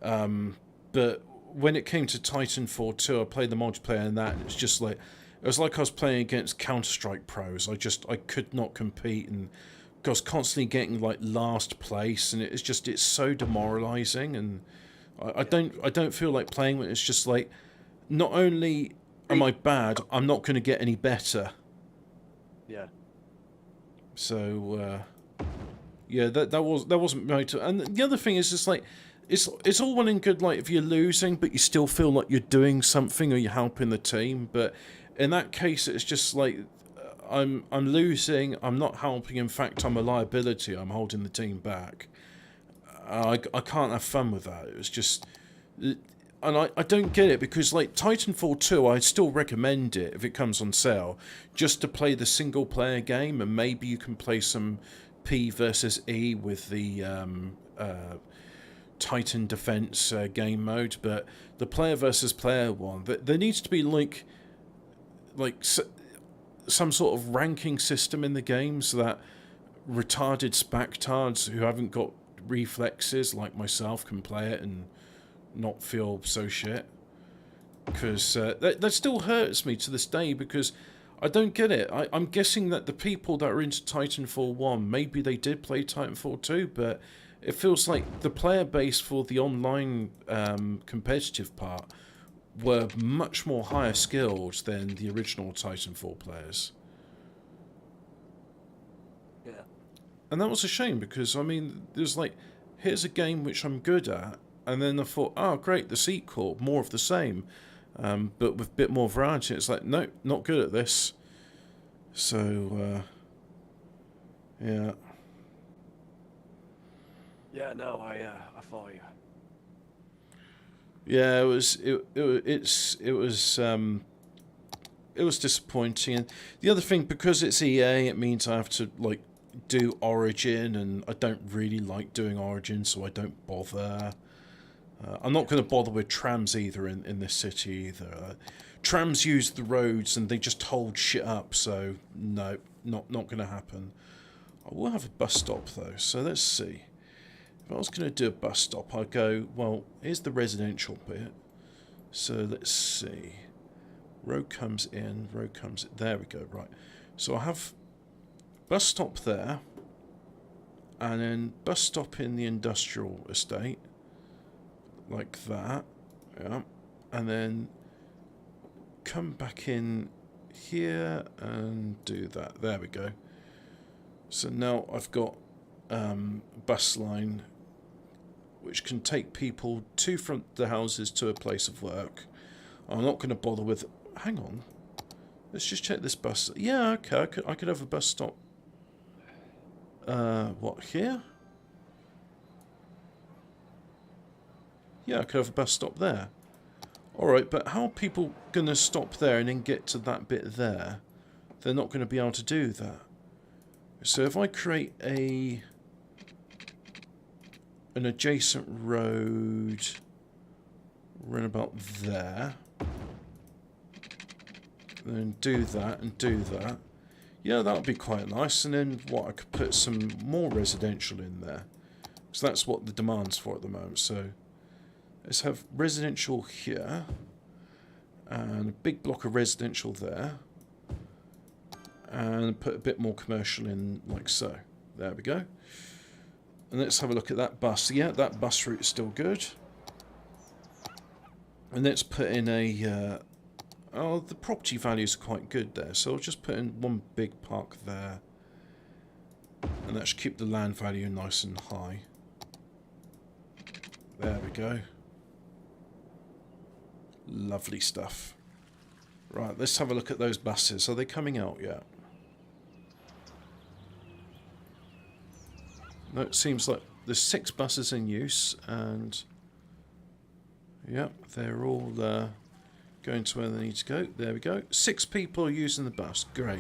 But when it came to Titanfall 2, I played the multiplayer and that, and it's just like, It was like I was playing against Counter-Strike pros. I could not compete, and I was constantly getting like last place, and it's so demoralizing, and I don't feel like playing when it's just like, not only am I bad, I'm not going to get any better. Yeah. So yeah, that wasn't motive. And the other thing is just like, it's all well and good like if you're losing, but you still feel like you're doing something or you're helping the team. But in that case, it's just like I'm losing. I'm not helping. In fact, I'm a liability. I'm holding the team back. I can't have fun with that. It was just, and I don't get it, because like Titanfall 2, I still recommend it if it comes on sale, just to play the single player game, and maybe you can play some P versus E with the Titan Defense game mode. But the player versus player one, there needs to be like some sort of ranking system in the game, so that retarded spectards who haven't got reflexes like myself can play it and not feel so shit. Because that still hurts me to this day, because I don't get it. I'm guessing that the people that are into Titanfall 1, maybe they did play Titanfall 2, but it feels like the player base for the online competitive part were much more higher skilled than the original Titanfall players. Yeah. And that was a shame, because, I mean, there's like, here's a game which I'm good at, and then I thought, oh, great, the sequel, more of the same, but with a bit more variety. It's like, no, not good at this. So, yeah. Yeah, no, I follow you. Yeah, it was disappointing. And the other thing, because it's EA, it means I have to like do Origin, and I don't really like doing Origin, so I don't bother. I'm not going to bother with trams either in this city either. Trams use the roads and they just hold shit up, so no, not going to happen. I will have a bus stop though, so let's see. If I was going to do a bus stop, I'd go, well, here's the residential bit. So let's see. Road comes in, road comes in. There we go, right. So I have bus stop there, and then bus stop in the industrial estate, like that, yeah, and then come back in here and do that. There we go. So now I've got bus line which can take people to from the houses to a place of work. I'm not going to bother with... Hang on. Let's just check this bus. Yeah, okay, I could have a bus stop. What, here? Yeah, I could have a bus stop there. Alright, but how are people going to stop there and then get to that bit there? They're not going to be able to do that. So if I create an adjacent road run about there, then do that and do that, yeah, that would be quite nice. And then what, I could put some more residential in there, so that's what the demand's for at the moment. So let's have residential here and a big block of residential there, and put a bit more commercial in, like so. There we go. And let's have a look at that bus. Yeah, that bus route is still good. And let's put in a... oh, the property values are quite good there, so I'll just put in one big park there. And that should keep the land value nice and high. There we go. Lovely stuff. Right, let's have a look at those buses. Are they coming out yet? No, it seems like there's 6 buses in use, and yep, they're all going to where they need to go. There we go. 6 people are using the bus. Great.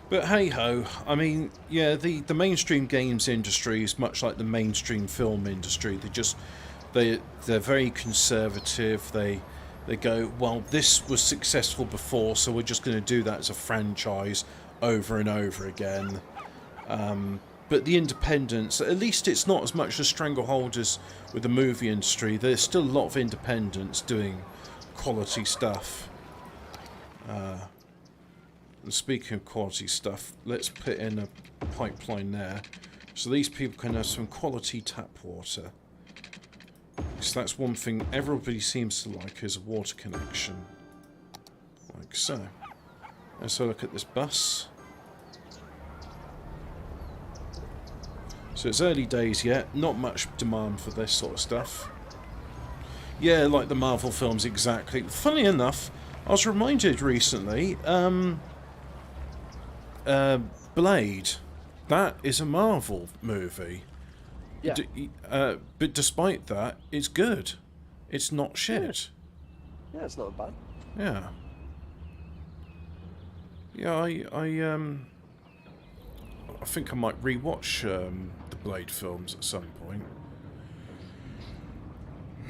But hey ho, I mean, yeah, the mainstream games industry is much like the mainstream film industry. they're very conservative. They go, well, this was successful before, so we're just going to do that as a franchise over and over again. But the independents, at least it's not as much a stranglehold as with the movie industry. There's still a lot of independents doing quality stuff. And speaking of quality stuff, let's put in a pipeline there, so these people can have some quality tap water. So that's one thing everybody seems to like, is a water connection. Like so. Let's have a look at this bus. So it's early days yet, not much demand for this sort of stuff. Yeah, like the Marvel films, exactly. Funny enough, I was reminded recently, Blade, that is a Marvel movie. Yeah. But despite that, it's good. It's not shit. Yeah, it's not bad. Yeah. Yeah, I think I might rewatch the Blade films at some point.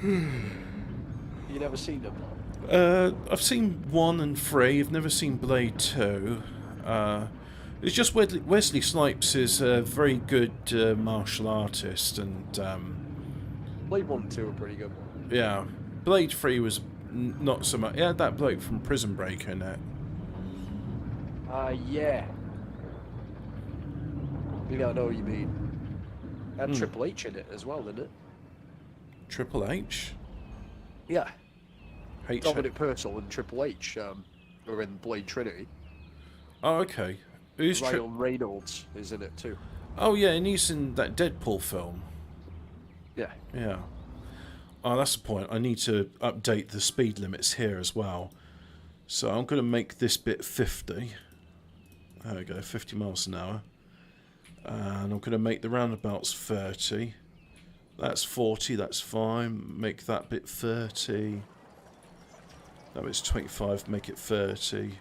You never seen them? I've seen 1 and 3. I've never seen Blade 2. It's just Wesley Snipes is a very good martial artist, and Blade 1 and 2 are pretty good. yeah, Blade 3 was not so much. Yeah, that bloke from Prison Break in it. Yeah. I know what you mean. Had Triple H in it as well, didn't it? Triple H? Yeah. H. Dominic Purcell and Triple H are in Blade Trinity. Oh, okay. Who's Ryan Reynolds is in it too. Oh, yeah, and he's in that Deadpool film. Yeah. Yeah. Oh, that's the point. I need to update the speed limits here as well. So I'm going to make this bit 50. There we go, 50 miles an hour. And I'm going to make the roundabouts 30. That's 40, that's fine. Make that bit 30. That bit's 25, make it 30.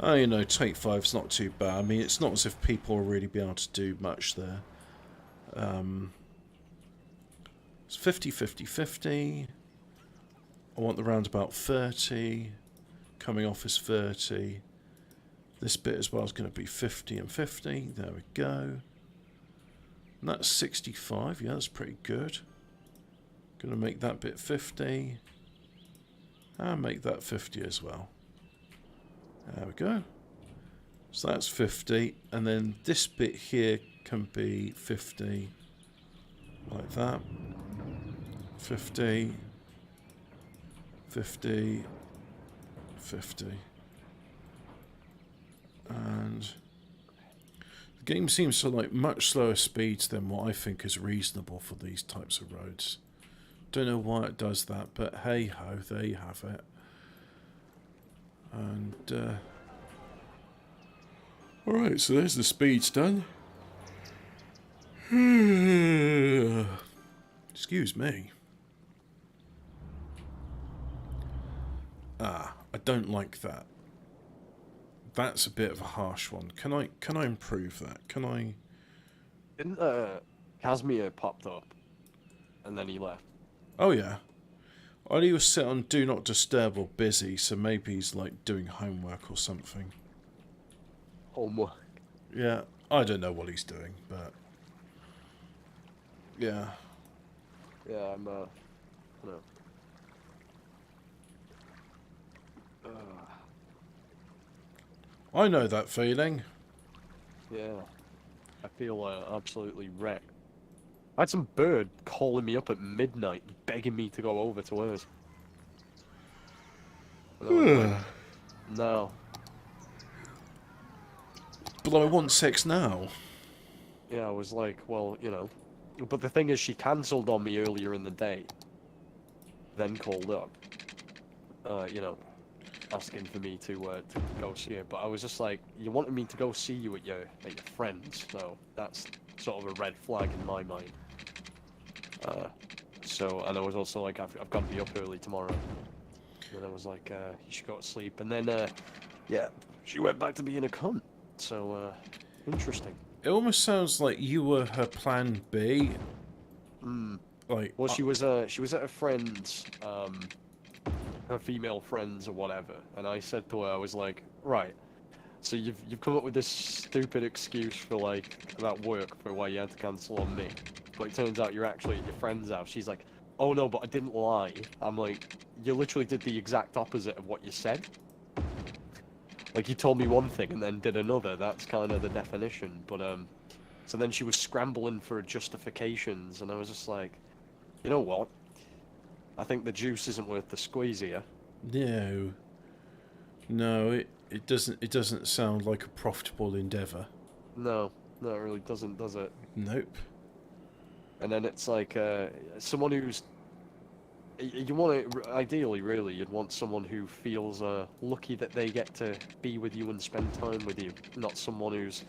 Oh, you know, 25's not too bad. I mean, it's not as if people will really be able to do much there. It's 50, 50, 50. I want the roundabout 30. Coming off is 30. This bit as well is going to be 50 and 50. There we go. And that's 65. Yeah, that's pretty good. Going to make that bit 50. And make that 50 as well. There we go. So that's 50. And then this bit here can be 50. Like that. 50. 50. 50. And the game seems to like much slower speeds than what I think is reasonable for these types of roads. Don't know why it does that, but hey ho, there you have it. And alright, so there's the speeds done. Excuse me. Ah, I don't like that. That's a bit of a harsh one. Can I improve that? Can I? Didn't Casimir popped up, and then he left. Oh yeah. He was set on Do Not Disturb or busy, so maybe he's like doing homework or something. Homework. Yeah, I don't know what he's doing, but yeah. Yeah, I'm no. I know that feeling. Yeah, I feel absolutely wrecked. I had some bird calling me up at midnight, begging me to go over to hers. And I was like, no. But I want sex now. Yeah, I was like, well, you know. But the thing is, she cancelled on me earlier in the day. Then called up. You know, asking for me to go see her. But I was just like, you wanted me to go see you at your friend's, so that's sort of a red flag in my mind. So, and I was also like, I've got to be up early tomorrow. And I was like, you should go to sleep. And then, yeah, she went back to being a cunt. So, interesting. It almost sounds like you were her plan B. Like, Well, she was at a friend's, her female friends or whatever, and I said to her, I was like, right, so you've come up with this stupid excuse for like about work for why you had to cancel on me, but it turns out you're actually at your friend's house. She's like, oh no, but I didn't lie. I'm like, you literally did the exact opposite of what you said. Like, you told me one thing and then did another. That's kind of the definition. But so then she was scrambling for justifications, and I was just like, you know what? I think the juice isn't worth the squeeze here. no, no, it doesn't sound like a profitable endeavour. No, no, it really doesn't, does it? Nope. And then it's like someone who's you want it ideally, really, you'd want someone who feels lucky that they get to be with you and spend time with you, not someone who's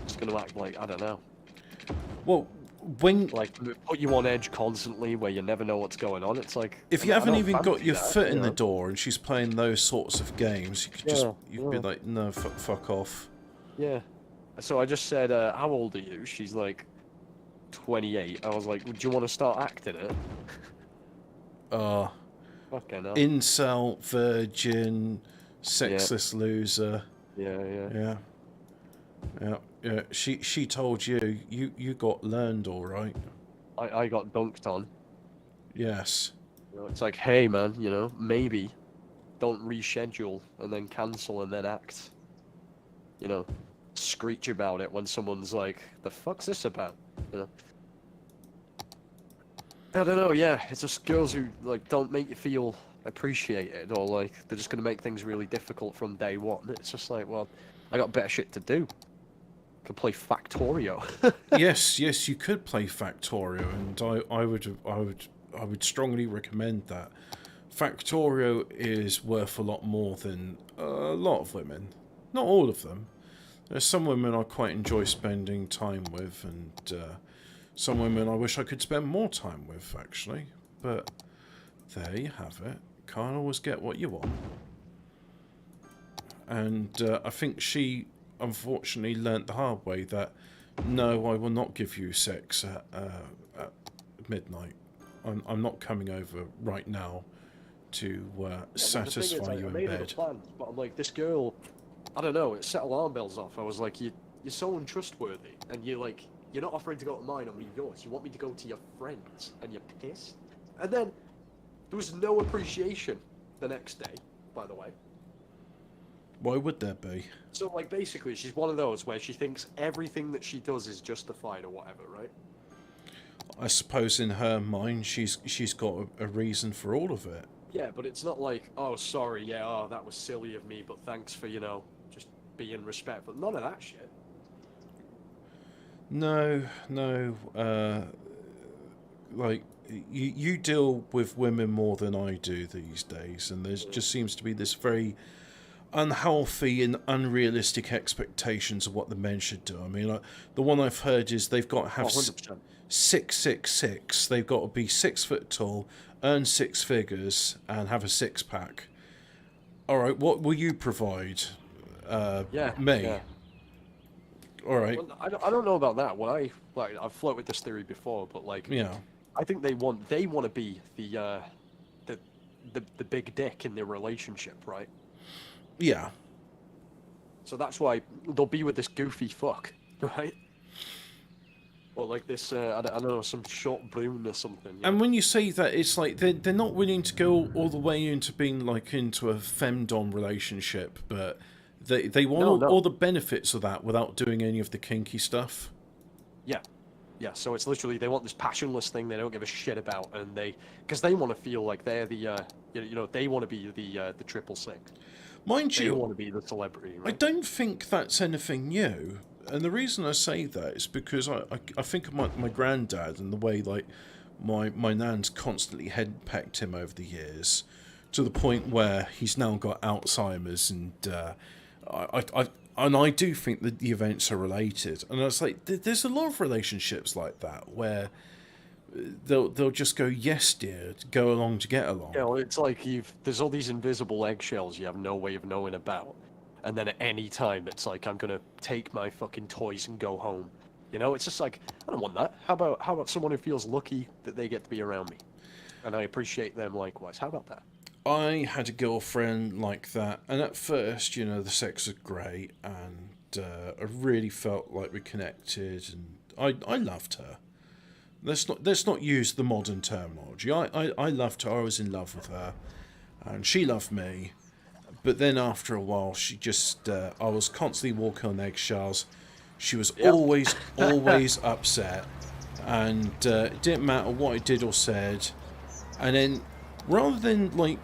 just going to act like, I don't know, Well, when like put you on edge constantly, where you never know what's going on. It's like, if you I haven't don't even got fancy your that, foot you in the know? door and she's playing those sorts of games, you could just Yeah, you'd be yeah. like, no, fuck off. Yeah. So I just said, how old are you? She's like 28. I was like, do you want to start acting it? Fucking hell. Incel, virgin, sexist loser. Yeah, yeah. Yeah. Yeah, yeah. She told you got learned all right. I got dunked on. Yes. You know, it's like, hey man, you know, maybe don't reschedule and then cancel and then act. You know, screech about it when someone's like, the fuck's this about? You know. I don't know, yeah, it's just girls who like don't make you feel appreciated, or like they're just gonna make things really difficult from day one. It's just like, well, I got better shit to do. Could play Factorio. yes, you could play Factorio, and I would strongly recommend that. Factorio is worth a lot more than a lot of women. Not all of them. There's some women I quite enjoy spending time with, and some women I wish I could spend more time with, actually. But there you have it. Can't always get what you want. And I think she unfortunately learnt the hard way that, no, I will not give you sex at midnight. I'm not coming over right now to satisfy you in bed. Plans, but I'm like, this girl, I don't know, it set alarm bells off. I was like, you're so untrustworthy, and you're not offering to go to mine, I'll leave yours. You want me to go to your friends, and you're pissed? And then, there was no appreciation the next day, by the way. Why would there be? So, like, basically, she's one of those where she thinks everything that she does is justified or whatever, right? I suppose in her mind, she's got a reason for all of it. Yeah, but it's not like, oh, sorry, yeah, oh, that was silly of me, but thanks for, you know, just being respectful. None of that shit. No, like, you deal with women more than I do these days, and there just seems to be this very unhealthy and unrealistic expectations of what the men should do. I mean, like, the one I've heard is they've got to have 100%. 666. They've got to be 6 foot tall, earn 6 figures, and have a 6-pack. All right, what will you provide? Yeah, me. yeah. All right. Well, I don't know about that. I've floated this theory before, but like, Yeah. I think they want to be the big dick in their relationship, right? Yeah. So that's why they'll be with this goofy fuck, right? Or like this, I don't know, some short boon or something. Yeah? And when you say that, it's like they're not willing to go all the way into being like into a femdom relationship, but they want all the benefits of that without doing any of the kinky stuff. Yeah. Yeah, so it's literally, they want this passionless thing they don't give a shit about, and because they want to feel like they're the, they want to be the triple sing. Mind They you, want to be the celebrity, right? I don't think that's anything new. And the reason I say that is because I think of my granddad and the way, like, my nan's constantly henpecked him over the years, to the point where he's now got Alzheimer's, and I do think that the events are related. And it's like, there's a lot of relationships like that where they'll just go, yes, dear, go along to get along. Yeah, well, it's like there's all these invisible eggshells you have no way of knowing about. And then at any time, it's like, I'm going to take my fucking toys and go home. You know, it's just like, I don't want that. How about someone who feels lucky that they get to be around me, and I appreciate them likewise? How about that? I had a girlfriend like that, and at first, you know, the sex was great, and I really felt like we connected, and I loved her. Let's not use the modern terminology. I loved her. I was in love with her, and she loved me. But then after a while, she just I was constantly walking on eggshells. She was Yep. always upset, and it didn't matter what I did or said. And then, rather than like,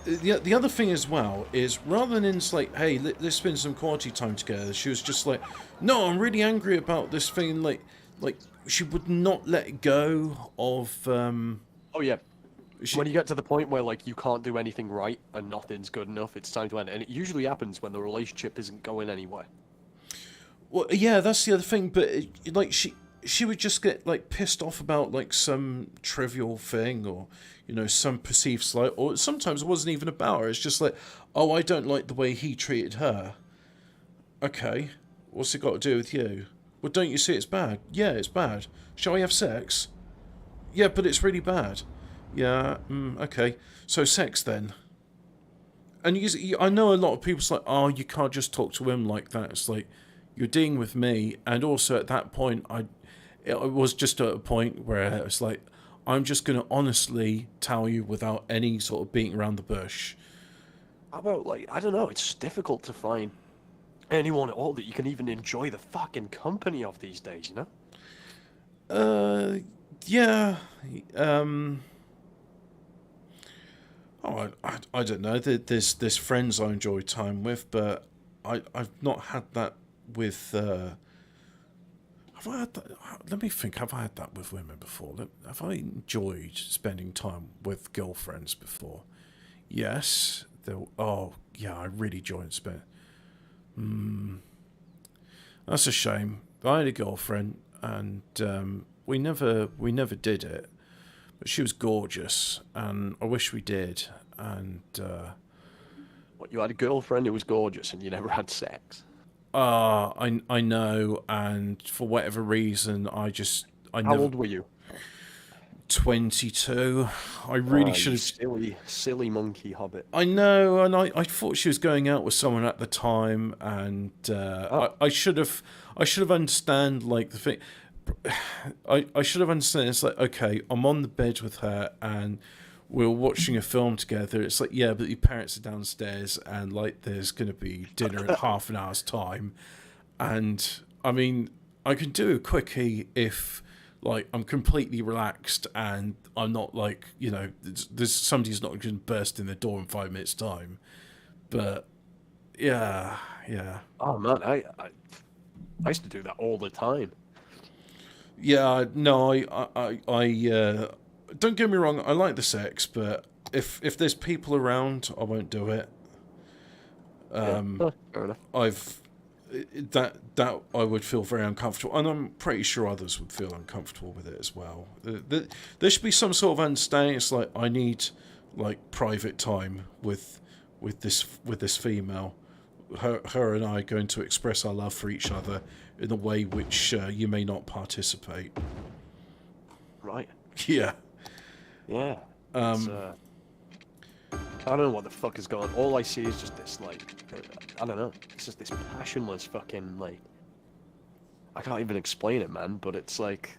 the other thing as well is rather than it's like, hey, let's spend some quality time together. She was just like, no, I'm really angry about this thing. Like she would not let go of. Oh yeah. When you get to the point where like you can't do anything right and nothing's good enough, it's time to end. And it usually happens when the relationship isn't going anywhere. Well, yeah, that's the other thing. But like she would just get like pissed off about like some trivial thing, or you know, some perceived slight, or sometimes it wasn't even about her. It's just like, oh, I don't like the way he treated her. Okay, what's it got to do with you? Well, don't you see it's bad? Yeah, it's bad. Shall we have sex? Yeah, but it's really bad. Yeah, okay. So sex then. And I know a lot of people's like, oh, you can't just talk to him like that. It's like, you're dealing with me, and also at that point, it was just at a point where it's like, I'm just going to honestly tell you without any sort of beating around the bush. How about like, I don't know, it's just difficult to find anyone at all that you can even enjoy the fucking company of these days, you know? Yeah. Oh, I don't know. There's friends I enjoy time with, but I've not had that with. Have I had that? Let me think. Have I had that with women before? Have I enjoyed spending time with girlfriends before? Yes. Oh, yeah. I really enjoyed spending. That's a shame. I had a girlfriend, and we never did it. But she was gorgeous, and I wish we did. And What, you had a girlfriend who was gorgeous and you never had sex? I know, and for whatever reason, I How never. old were you? 22. I really Oh, should you have. silly monkey hobbit. I know, and I thought she was going out with someone at the time, and I should have understand like the thing. I should have understood. It's like, okay, I'm on the bed with her and we're watching a film together. It's like, yeah, but your parents are downstairs and like there's going to be dinner in half an hour's time. And I mean, I can do a quickie if like I'm completely relaxed and I'm not like, you know, there's somebody's not going to burst in the door in 5 minutes time. But yeah. Oh man, I used to do that all the time. Yeah, no, I don't get me wrong, I like the sex, but if there's people around, I won't do it. Fair enough. That I would feel very uncomfortable, and I'm pretty sure others would feel uncomfortable with it as well. There should be some sort of understanding. It's like I need like private time with this female. Her and I are going to express our love for each other in a way which you may not participate. Right. Yeah. Yeah. I don't know what the fuck is going on. All I see is just this, like, I don't know. It's just this passionless fucking, like, I can't even explain it, man, but it's like...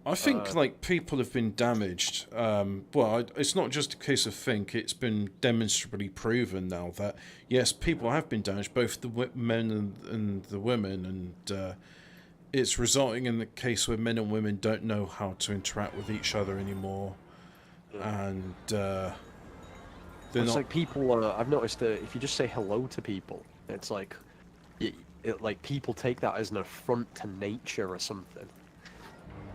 I think, like, people have been damaged. Well, it's not just a case of think. It's been demonstrably proven now that, yes, people have been damaged, both the men and the women, and it's resulting in the case where men and women don't know how to interact with each other anymore. And it's like people, I've noticed that if you just say hello to people, it's like, like people take that as an affront to nature or something.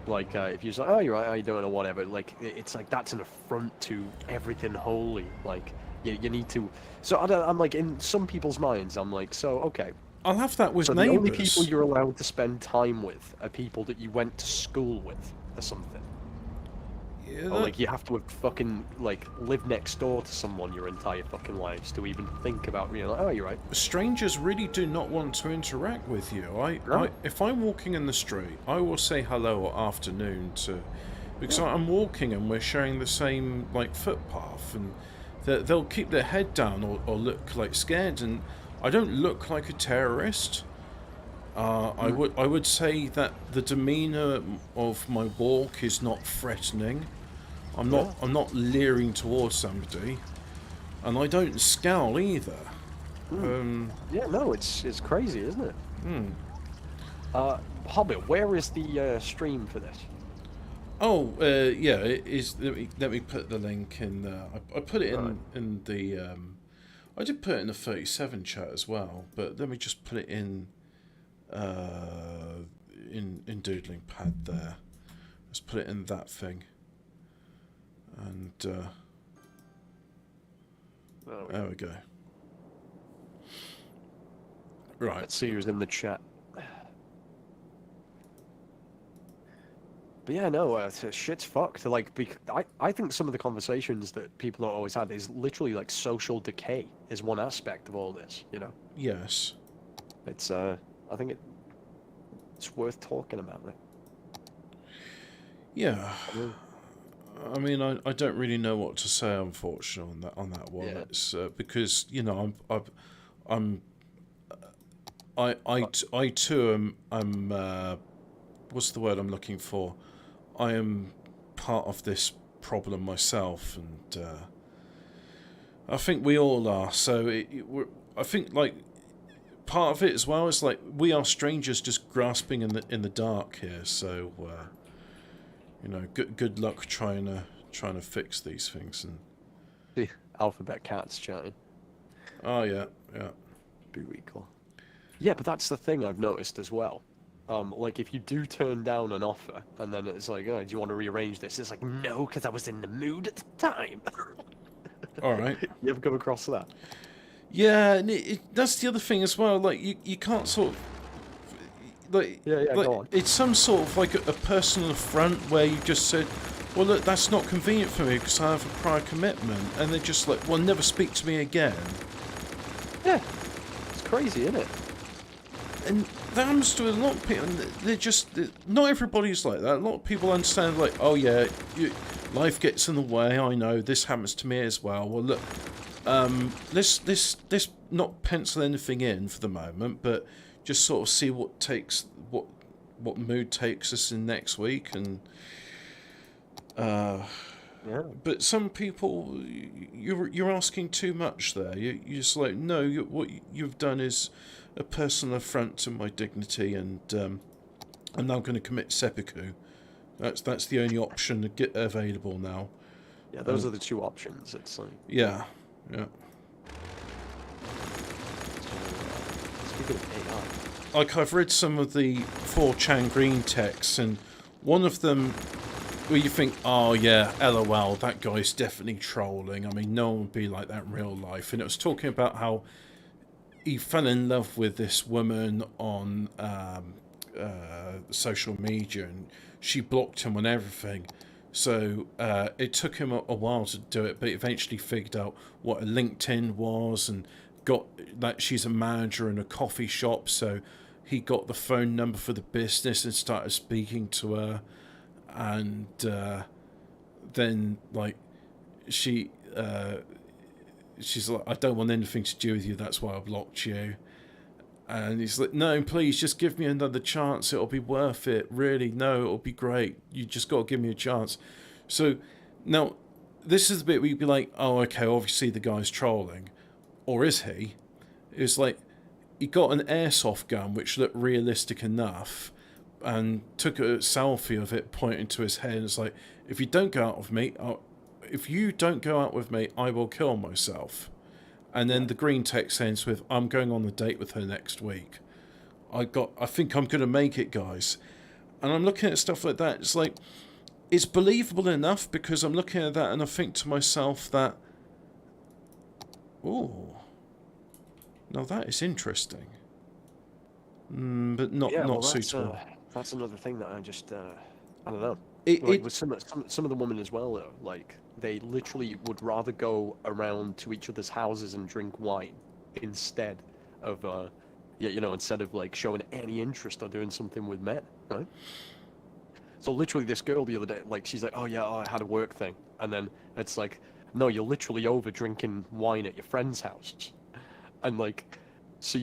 Like, if you're just like, oh, you're right, how you doing, or whatever, like, it's like, that's an affront to everything holy. Like, you need to... So, I'm like, in some people's minds, I'm like, so, okay. I'll have that with So neighbours. the only people you're allowed to spend time with are people that you went to school with, or something. Yeah, Or like you have to have fucking like live next door to someone your entire fucking lives to even think about, you know, like, oh, you're right. strangers really do not want to interact with you. No. If I'm walking in the street, I will say hello or afternoon to, because Yeah. I'm walking and we're sharing the same like footpath, and they'll keep their head down or look like scared, and I don't look like a terrorist. I would say that the demeanour of my walk is not threatening. I'm not leering towards somebody, and I don't scowl either. Yeah, no, it's crazy, isn't it? Hobbit, where is the stream for this? Oh, yeah, it is. Let me put the link in there. I put it in the. I did put it in the 37 chat as well, but let me just put it in doodling pad there. Let's put it in that thing, and there we go. Right. Let's see who's in the chat. But yeah, no, shit's fucked. Like, I think some of the conversations that people have always had is literally like social decay is one aspect of all this. You know, Yes. it's I think it's worth talking about it. Yeah. I mean, I don't really know what to say, unfortunately, on that one. Yeah. It's because, you know, I too am what's the word I'm looking for? I am part of this problem myself, and I think we all are. So I think like part of it as well is like we are strangers just grasping in the dark here. So you know, good luck trying to fix these things. And The alphabet cats chatting. oh yeah. Be cool. Yeah, but that's the thing I've noticed as well. Like if you do turn down an offer and then it's like, oh, do you want to rearrange this? It's like, no, because I was in the mood at the time. All right. You ever come across that? Yeah, and that's the other thing as well. Like you can't sort of like, Yeah, go on. it's some sort of like a personal affront where you just said, well, look, that's not convenient for me because I have a prior commitment, and they're just like, well, never speak to me again. Yeah, it's crazy, isn't it? And that happens to a lot of people. They're just not everybody's like that. A lot of people understand like, oh yeah, life gets in the way. I know this happens to me as well. Well, look, let's not pencil anything in for the moment, but just sort of see what mood takes us in next week. And Yeah. but some people, you're asking too much there. You're just like, no, what you've done is a personal affront to my dignity, and I'm now going to commit seppuku. That's the only option available now. Yeah, those are the two options. It's like, Yeah. so, speaking of AI. Like, I've read some of the 4chan green texts, and one of them where you think, oh yeah, LOL, that guy's definitely trolling. I mean, no one would be like that in real life. And it was talking about how he fell in love with this woman on social media, and she blocked him on everything. So it took him a while to do it, but eventually figured out what a LinkedIn was, and got that she's a manager in a coffee shop. So he got the phone number for the business and started speaking to her. And then like she's like, I don't want anything to do with you, that's why I blocked you. And he's like, no, please, just give me another chance, it'll be worth it, really, no, it'll be great, you just got to give me a chance. So now this is the bit where you'd be like, oh okay, obviously the guy's trolling, or is he? It's like he got an airsoft gun which looked realistic enough and took a selfie of it pointing to his head, and it's like, if you don't go out with me, I will kill myself. And then the green text ends with, I'm going on a date with her next week. I think I'm going to make it, guys. And I'm looking at stuff like that. It's like, it's believable enough because I'm looking at that and I think to myself that, ooh, now that is interesting. But not suitable. That's another thing that I just, I don't know. Like with some of the women as well, though, like they literally would rather go around to each other's houses and drink wine instead of yeah, instead of like showing any interest or doing something with men, right? So literally, this girl the other day, like she's like, "Oh yeah, I had a work thing," and then it's like, "No, you're literally over drinking wine at your friend's house," and like, so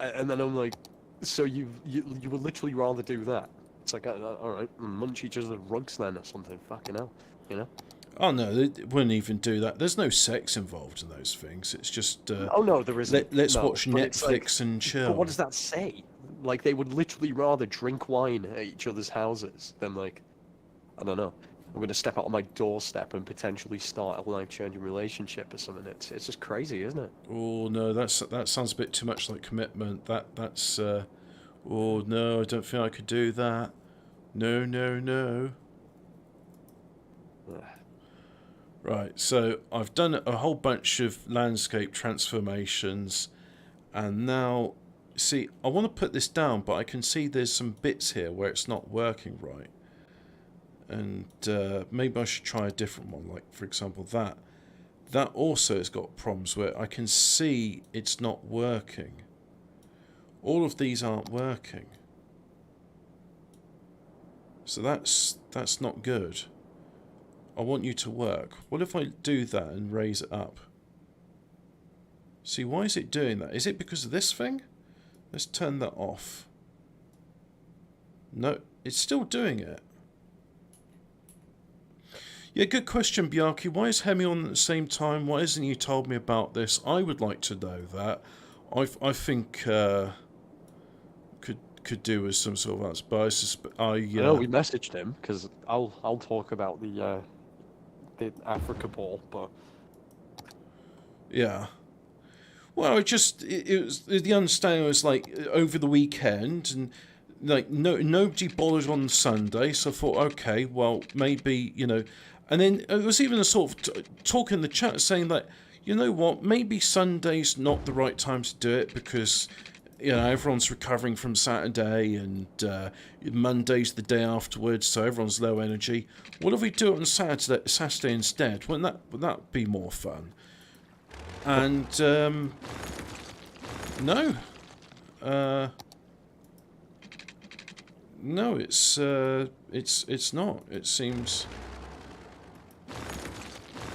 and then I'm like, "So you would literally rather do that?" It's like, all right, munch each other's rugs then or something. Fucking hell, you know? Oh no, they wouldn't even do that. There's no sex involved in those things. It's just Oh no, there isn't. let's No, watch but it's like, Netflix and chill. but what does that say? Like they would literally rather drink wine at each other's houses than like, I don't know. I'm gonna step out on my doorstep and potentially start a life-changing relationship or something. It's just crazy, isn't it? Oh no, that sounds a bit too much like commitment. That's oh no, I don't think I could do that. No, no, no. Right, so I've done a whole bunch of landscape transformations, and now, see, I want to put this down, but I can see there's some bits here where it's not working right. And maybe I should try a different one, like, for example, that. That also has got problems where I can see it's not working. All of these aren't working. So that's not good. I want you to work. What if I do that and raise it up? See, why is it doing that? Is it because of this thing? Let's turn that off. No, it's still doing it. Yeah, good question, Bjarki. Why is Hemi on at the same time? Why hasn't you told me about this? I would like to know that. I think could do with some sort of answer, but I know we messaged him because I'll talk about the Africa ball, but yeah. Well, it was the understanding was like over the weekend, and like nobody bothered on Sunday, so I thought, okay, well maybe and then it was even a sort of talk in the chat saying that you know what, maybe Sunday's not the right time to do it because everyone's recovering from Saturday and Monday's the day afterwards, so everyone's low energy. What if we do it on Saturday instead? Wouldn't that be more fun? And no, no, it's not. It seems.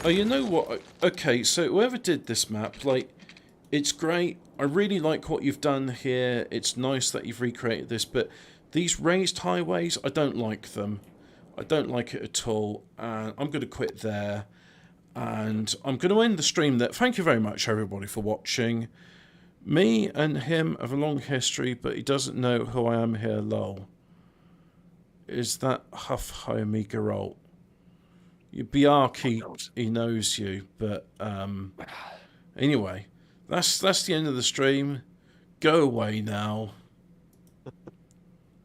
Oh, you know what? Okay, so whoever did this map, like, it's great. I really like what you've done here. It's nice that you've recreated this, but these raised highways, I don't like them. I don't like it at all. And I'm going to quit there. And I'm going to end the stream there. Thank you very much, everybody, for watching. Me and him have a long history, but he doesn't know who I am here, lol. Is that Huff Homie Geralt? Bjarki, he knows you, but anyway, that's the end of the stream. Go away now.